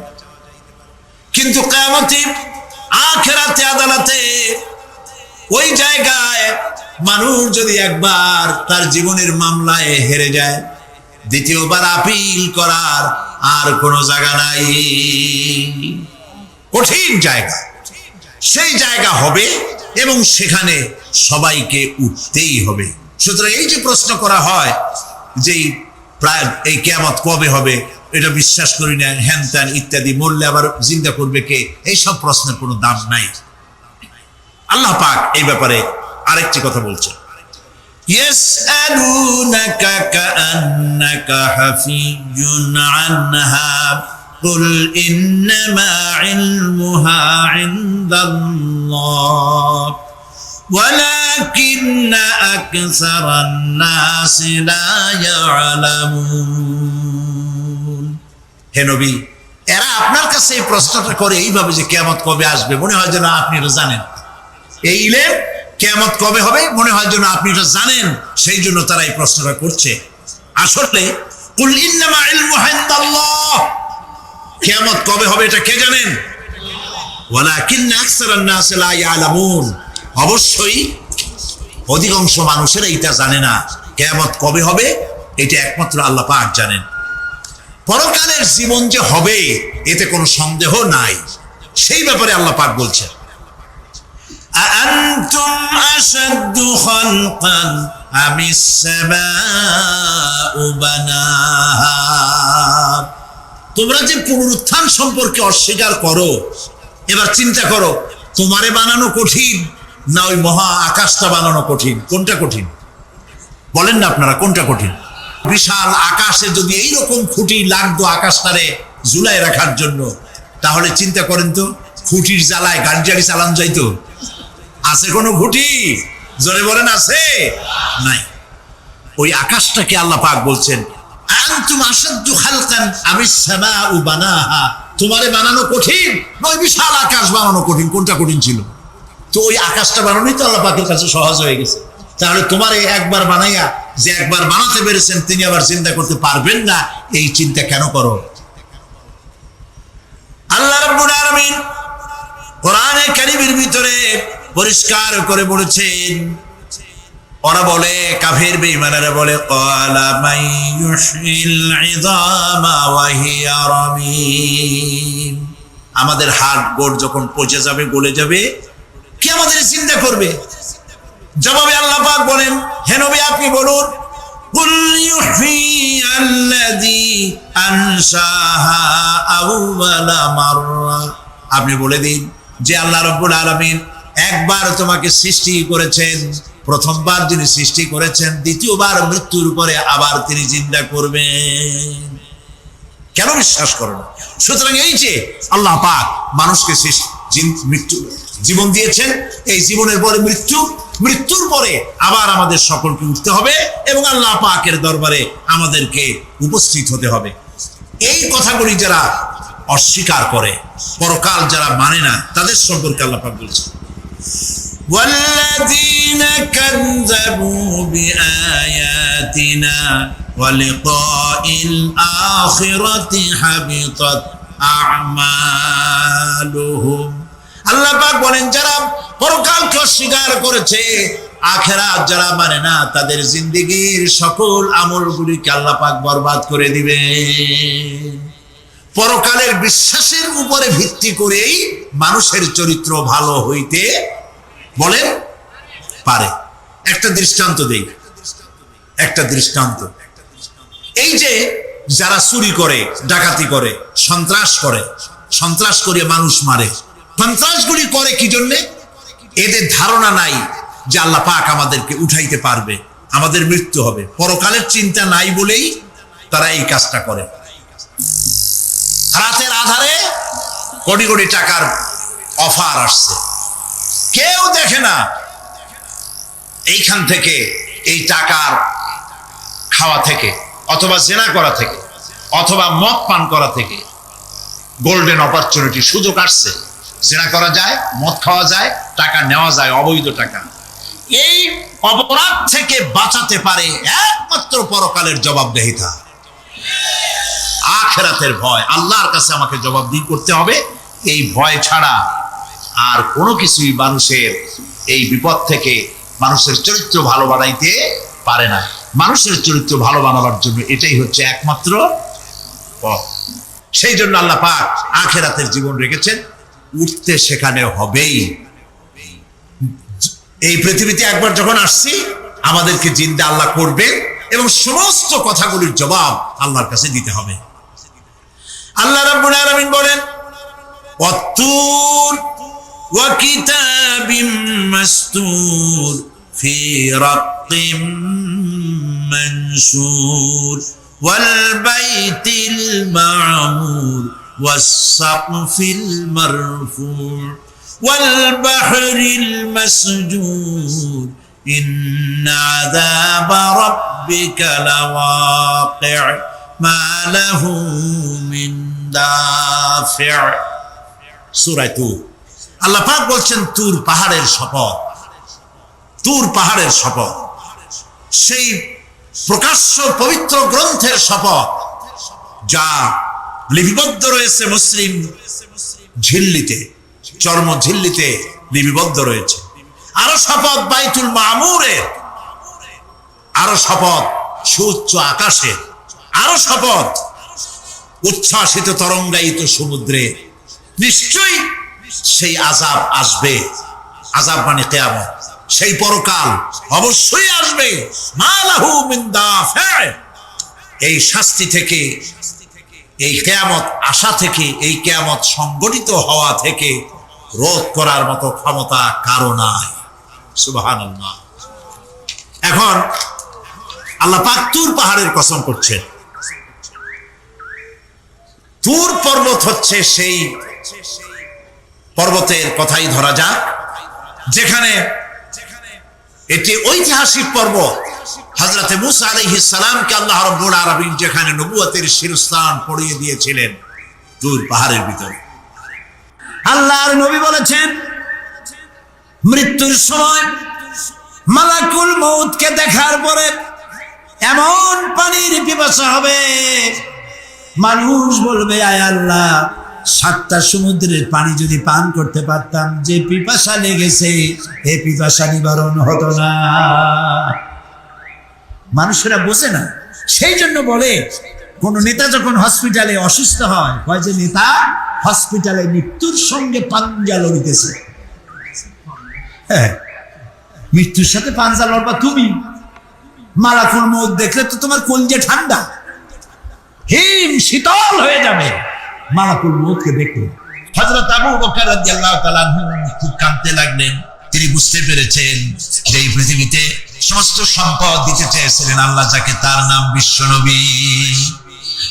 কিন্তু কিয়ামতে আখিরাতে আদালতে ওই জায়গায় মানুষ যদি একবার তার জীবনের মামলায় হেরে যায়, দ্বিতীয়বার আপিল করার আর কোনো জায়গা নাই। কঠিন জায়গা, সেই জায়গা হবে এবং সেখানে সবাইকে উঠতেই হবে। সুতরাং এই যে প্রশ্ন করা হয় যে প্রায় এই কিয়ামত কবে হবে, এটা বিশ্বাস করি না, হ্যান ত্যান ইত্যাদি, মরলে আবার জিন্দা করবে কে, এইসব প্রশ্নের কোনো দাম নাই। আল্লাহ পাক এই ব্যাপারে আরেকটি কথা বলছেন, ইয়াসআলুনাকা কাআন্নাকা হাফিজুন আনহা কুল ইন্নামা ইলমুহা ইনদাল্লাহ ولكن أكثر الناس لا يعلمون। হে নবী, এরা আপনার কাছে এই প্রশ্নটা করে এইভাবে যে কিয়ামত কবে আসবে, মনে হয় যেন আপনি এটা জানেন। এই ইলম কিয়ামত কবে হবে মনে হয় যেন আপনি এটা জানেন, সেই জন্য তারা এই প্রশ্নটা করছে। আসলে কুল ইন্নামা ইলমুহা ইনদাল্লাহ, কিয়ামত কবে হবে এটা কে জানেন? ওয়ালাকিন্না আকসারান নাস লা ইয়ালামুন, অবশ্যই অধিকাংশ মানুষেরা এটা জানে না। কিয়ামত কবে হবে এটা একমাত্র আল্লাহ পাক জানেন। পরকালের জীবন যে হবে এতে কোনো সন্দেহ নাই, সেই ব্যাপারে আল্লাহ পাক বলছেন, আআনতুম আশাদ্দু খালকান আমিস সামাউ বানাহা, তোমরা যে পুনরুত্থান সম্পর্কে অস্বীকার করো, এবার চিন্তা করো, তোমারে বানানো কঠিন না ওই মহা আকাশটা বানানো কঠিন? কোনটা কঠিন বলেন না আপনারা, কোনটা কঠিন? বিশাল আকাশে যদি এইরকম খুঁটি লাগতো আকাশটারে ঝুলাই রাখার জন্য, তাহলে চিন্তা করেন তো, খুঁটির জ্বালায় গাড়ি চালান যাইতো? আছে কোনো খুঁটি? জোরে বলেন, আছে? নাই। ওই আকাশটাকে আল্লাহ পাক বলছেন, আনতুম আশাদ্দু খালকান আমিস সামাউ বানাহা, তোমারে বানানো কঠিন না ওই বিশাল আকাশ বানানো কঠিন? কোনটা কঠিন ছিল? তো ওই আকাশটা বানানোই তো আল্লাহ পাকের কাছে সহজ হয়ে গেছে। তাহলে তোমারে একবার বানাইয়া যে একবার বানাতে পেরেছেন তিনি আবার চিন্তা করতে পারবেন না, এই চিন্তা কেন করো? আল্লাহ রাব্বুল আলামিন কোরআনে কারীমের ভিতরে পরিষ্কার করে বলেছেন, ওরা বলে, কাফের বেঈমানেরা বলে, ক্বালা মাইয়ুহয়িল ইযামা ওয়া হিয়া রামীম, আমাদের হাড় গোড় যখন পচে যাবে, গলে যাবে, কে আমাদের চিন্তা করবে? জবাবে আল্লাহ পাক বলেন, হে নবী আপনি বলুন, কুল ইউহয়িহা আল্লাযী আনশাহা আউওয়ালা মাররা, আপনি বলে দিন যে আল্লাহ রাব্বুল আলামিন একবার তোমাকে সৃষ্টি করেছেন, প্রথমবার যিনি সৃষ্টি করেছেন দ্বিতীয়বার মৃত্যুর পরে আবার তিনি জিন্দা করবেন। কেন বিশ্বাস করো না? সুতরাং এই যে আল্লাহ পাক মানুষকে মৃত্যু জীবন দিয়েছেন, এই জীবনের পরে মৃত্যু, মৃত্যুর পরে আবার আমাদের সকলকে উঠতে হবে এবং আল্লাহ পাকের দরবারে আমাদেরকে উপস্থিত হতে হবে। এই কথাগুলি যারা অস্বীকার করে, পরকাল যারা মানে না, তাদের সম্পর্কে আল্লাহ পাক বলছেন والذين كذبوا بآياتنا ولقاء الآخرة حبطت أعمالهم। আল্লাহ পাক বলেন যারা পরকালকে অস্বীকার করেছে, আখিরাত যারা মানে না, তাদের জিন্দেগীর সকল আমলগুলিকে আল্লাহ পাক বরবাদ করে দিবেন। পরকালের বিশ্বাসের উপরে ভিত্তি করেই মানুষের চরিত্র ভালো হইতে বলেন পারে। একটা দৃষ্টান্ত দেই, একটা দৃষ্টান্ত। এই যে যারা চুরি করে, ডাকাতি করে, সন্ত্রাস করে মানুষ মারে, সন্ত্রাসগুলি করে কি জন্যে? এদের ধারণা নাই যে আল্লাহ পাক আমাদেরকে উঠাইতে পারবে, আমাদের মৃত্যু হবে। পরকালের চিন্তা নাই বলেই তারা এই কাজটা করে। রাতের আধারে কোটি কোটি টাকার অফার আসছে, কেউ দেখে না। এইখান থেকে, এই টাকার খাওয়া থেকে, অথবা জেনা করা থেকে, অথবা মদ পান করা থেকে গোল্ডেন অপরচুনিটি, সুযোগ আসছে। জেনা করা যায়, মদ খাওয়া যায়, টাকা নেওয়া যায়, অবৈধ টাকা। এই অপরাধ থেকে বাঁচাতে পারে একমাত্র পরকালের জবাবদিহিতা, আখিরাতের ভয়। আল্লাহর কাছে আমাকে জবাবদিহি করতে হবে, এই ভয় ছাড়া আর কোনো কিছুই মানুষের এই বিপদ থেকে মানুষের চরিত্র ভালো বানাইতে পারে না। মানুষের চরিত্র ভালো বানাবার জন্য এটাই হচ্ছে একমাত্র পথ। সেই জন্য আল্লাহ পাক আখিরাতের জীবন রেখেছেন, উঠতে সেখানে হবেই। এই পৃথিবীতে একবার যখন আসছি, আমাদেরকে জিন্দা আল্লাহ করবে এবং সমস্ত কথাগুলির জবাব আল্লাহর কাছে দিতে হবে। আল্লাহ রাব্বুল আলামিন বলেন ওয়াত্তুর ওয়া কিতাবিম মাসতুর ফি রাক্কিম মানশুর ওয়াল বাইতিল মা'মুর ওয়াস সাকফিল মারফু' ওয়াল বাহরিল মাসজুর ইন্না আযাবা রাব্বিকা লাওয়াকি' মা লাহু মিন দাফি'। সূরা তুর। আল্লাহ পাক বলছেন তুর পাহাড়ের শপথ, তুর পাহাড়ের শপথ, সেই প্রকাশ্য পবিত্র গ্রন্থের শপথ যা লিপিবদ্ধ রয়েছে মুসলিম ঝিল্লিতে, চর্ম ঝিল্লিতে লিপিবদ্ধ রয়েছে। আরো শপথ বাইতুল মামুরের, আরো শপথ সুউচ্চ আকাশের, আরো শপথ উচ্ছ্বাসিত তরঙ্গায়িত সমুদ্রে। নিশ্চয়ই সেই আযাব আসবে, আযাব মানে কিয়ামত, সেই পরকাল অবশ্যই আসবে। মা লাহু মিন দাফি'। এই শাস্তি থেকে, এই কিয়ামত আসা থেকে, এই কিয়ামত সংগঠিত হওয়া থেকে রোধ করার মতো ক্ষমতা কারো নাই। সুবহানাল্লাহ। এখন আল্লাহ পাক তুর পাহাড়ের কসম করছেন। তুর পর্বত হচ্ছে সেই পর্বতের কথাই ধরা যাক, যেখানে এটি ঐতিহাসিক পর্বত। হযরতে মূসা আলাইহিস সালামকে আল্লাহ রাব্বুল আলামিন যেখানে নবুয়তের শিরস্থান পড়িয়ে দিয়েছিলেন, তুর পাহাড়ের ভিতরে। আল্লাহর নবী বলেছেন মৃত্যুর সময় মালাকুল মউতকে দেখার পরে এমন পানির পিপাসা হবে, মানুষ বলবে আয় আল্লাহ, 7টা সমুদ্রের পানি যদি পান করতে পারতাম, যে পিপাসা লেগেছে এই পিপাসা নিবারণ হতো না। মানুষেরা বোঝে না, সেই জন্য বলে কোন নেতা যখন হসপিটালে অসুস্থ হয়, কয় যে নেতা হসপিটালে মৃত্যুর সঙ্গে পাঞ্জা লড়িতেছে। হ্যাঁ, মৃত্যুর সাথে পাঞ্জা লড়বা তুমি, মালাকুল মউত দেখলে তো তোমার কলজে ঠান্ডা, হিম শীতল হয়ে যাবে মালাকুল মউতকে দেখলে। হযরত আবু বকর রাদিয়াল্লাহু তাআলা আনহু খুব কাঁদতে লাগলেন। তিনি বুঝতে পেরেছেন যে এই পৃথিবীতে সমস্ত সম্পদ দিতে চেয়েছিলেন আল্লাহ, যাকে তার নাম বিশ্বনবী।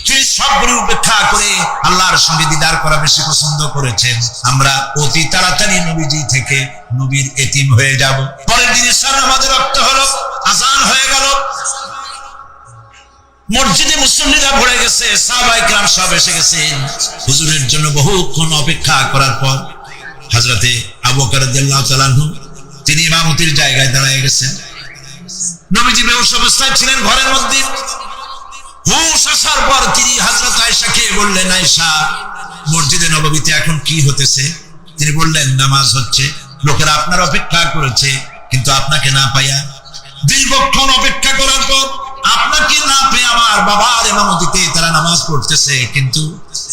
তিনি সবগুলো উপেক্ষা করে আল্লাহর সঙ্গে দিদার করা বেশি পছন্দ করেছেন। আমরা অতি তাড়াতাড়ি নবীজি থেকে নবীর এতিম হয়ে যাব। পরের দিন ইশার নামাজের রক্ত হলো, আযান হয়ে গেল, মসজিদে মুসল্লিরা ভরে গেছে, সাহাবায়ে কেরাম সব এসে গেছেন। হুজুরের জন্য বহুক্ষণ অপেক্ষা করার পর হযরতে আবু বকর রাদিয়াল্লাহু তাআলা আনহু তিনি ইমামতির জায়গায় দাঁড়িয়ে গেছেন। নবীজি বেহুশ অবস্থায় ছিলেন ঘরের মধ্যে। হুশ আসার পর তিনি হযরত আয়েশাকে বললেন, আয়েশা, মসজিদে নববীতে এখন কি হতেছে? তিনি বললেন, নামাজ হচ্ছে, লোকেরা আপনার অপেক্ষা করেছে, কিন্তু আপনাকে না পাইয়া দীর্ঘক্ষণ অপেক্ষা করার পর আপনাকে না পেয়ে আমার বাবার ইমামতিতে তারা নামাজ পড়তেছে, কিন্তু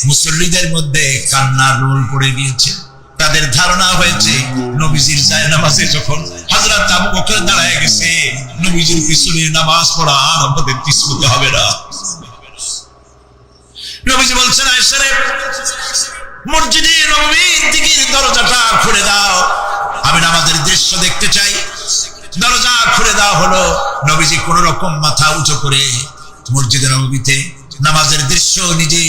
মুসল্লিদের মধ্যে কান্নার রোল পড়ে গিয়েছে। তাদের ধারণা হয়েছে নবীজির জায়নামাজে যখন হযরত আবু বকর দাঁড়ায় গেছে, নবীজির পিছনে নামাজ পড়া আর আমাদের পিছুতে হবে না। নবীজি বলছেন, আয়েশা রে, মসজিদে নববীর দিকের দরজাটা খুলে দাও, আমি নামাজের দৃশ্য দেখতে চাই। দরজা খুলে দেওয়া হলো। নবীজি কোন রকম মাথা উঁচু করে মসজিদে নববীতে নামাজের দৃশ্য নিজে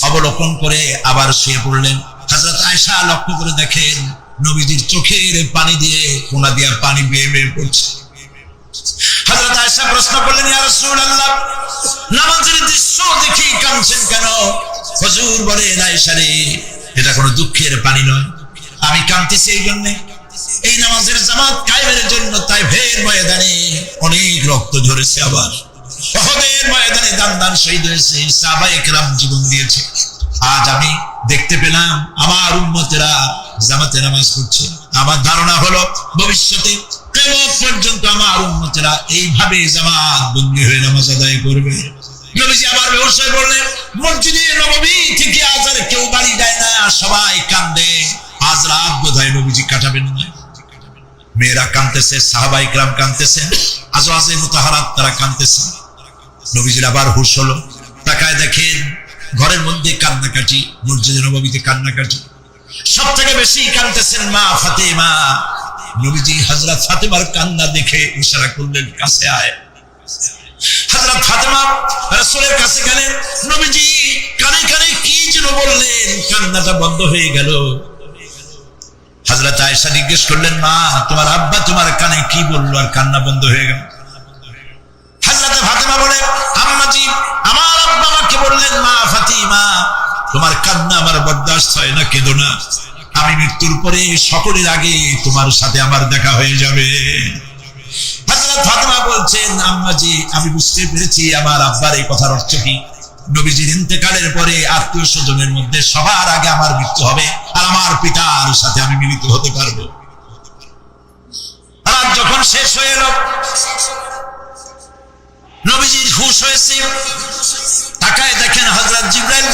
অবলোকন করে আবার শুয়ে পড়লেন। হযরত আয়েশা লক্ষ্য করে দেখেন নবীজির চোখের পানি দিয়ে কোনা দিয়ে পানি বেয়ে বেয়ে পড়ছে। হযরত আয়েশা প্রশ্ন করলেন, ইয়া রাসূলুল্লাহ, নামাজের দৃশ্য দেখি কাঁদছেন কেন? হুজুর বলেন, আয়েশা রে, এটা কোনো দুঃখের পানি নয়, আমি কাঁদতেছি এই জন্য, এই নামাজের জামাত কায়েমের জন্য তাইফের ময়দানে অনেক রক্ত ঝরেছে, আবার উহুদের ময়দানে দান দান শহীদ হয়েছে, সাহাবায়ে কেরাম জীবন দিয়েছে। আজ আমি দেখতে পেলাম আমার উম্মতেরা জামাতে নামাজ পড়ছে। আমার ধারণা হলো ভবিষ্যতে কিয়ামত পর্যন্ত আমার উম্মতেরা এইভাবে জামাত বন্দী হয়ে নামাজ আদায় করবে। নবীজি আবার বেহুশ হয়ে পড়লেন। মসজিদে নববী থেকে আজ আর কেউ বাড়ি যায় না, সবাই কান্দে। আজ রাত বোধহয় নবীজি কাটাবেন না। মেয়েরা কাঁদতেছে, সাহাবায়ে কেরাম কাঁদতেছেন, আজওয়াজে মুতাহারাত তারা কাঁদতেছে। নবীজির আবার হুঁশ হলো, তাকায় দেখেন ঘরের মধ্যে কান্নাকাটি, মসজিদে নববীতে কান্নাকাটি। সব থেকে বেশি কাঁদতেছেন মা ফাতেমা। নবীজি হযরত ফাতেমার কান্না দেখে ইশারা করলেন, কাছে আয়। হযরত ফাতেমা রাসূলের কাছে গেলেন। নবীজি কানে কানে কি যেন বললেন, কান্নাটা বন্ধ হয়ে গেল। হযরত আয়েশা জিজ্ঞেস করলেন, মা, তোমার আব্বা তোমার কানে কি বললো আর কান্না বন্ধ হয়ে গেল? হযরত ফাতেমা বলে, আম্মাজি, আমার আব্বা আমাকে বললেন, মা ফাতিমা, তোমার কান্না আমার বরদাস্ত হয় না, কেঁদো না, আমি মৃত্যুর পরে সকলের আগে তোমার সাথে আমার দেখা হয়ে যাবে। হযরত ফাতেমা বলছেন, আম্মাজি, আমি বুঝতে পেরেছি আমার আব্বার এই কথার অর্থ কি। নবীজির ইন্তেকালের পরে আত্মীয় স্বজনের মধ্যে সবার আগে আমার মৃত্যু হবে আর আমার পিতার সাথে আমি মিলিত হতে পারবো। রাত যখন শেষ হয়ে এলো, নবীজির হুঁশ হয়েছে, তাকায় দেখেন হযরত জিবরাইল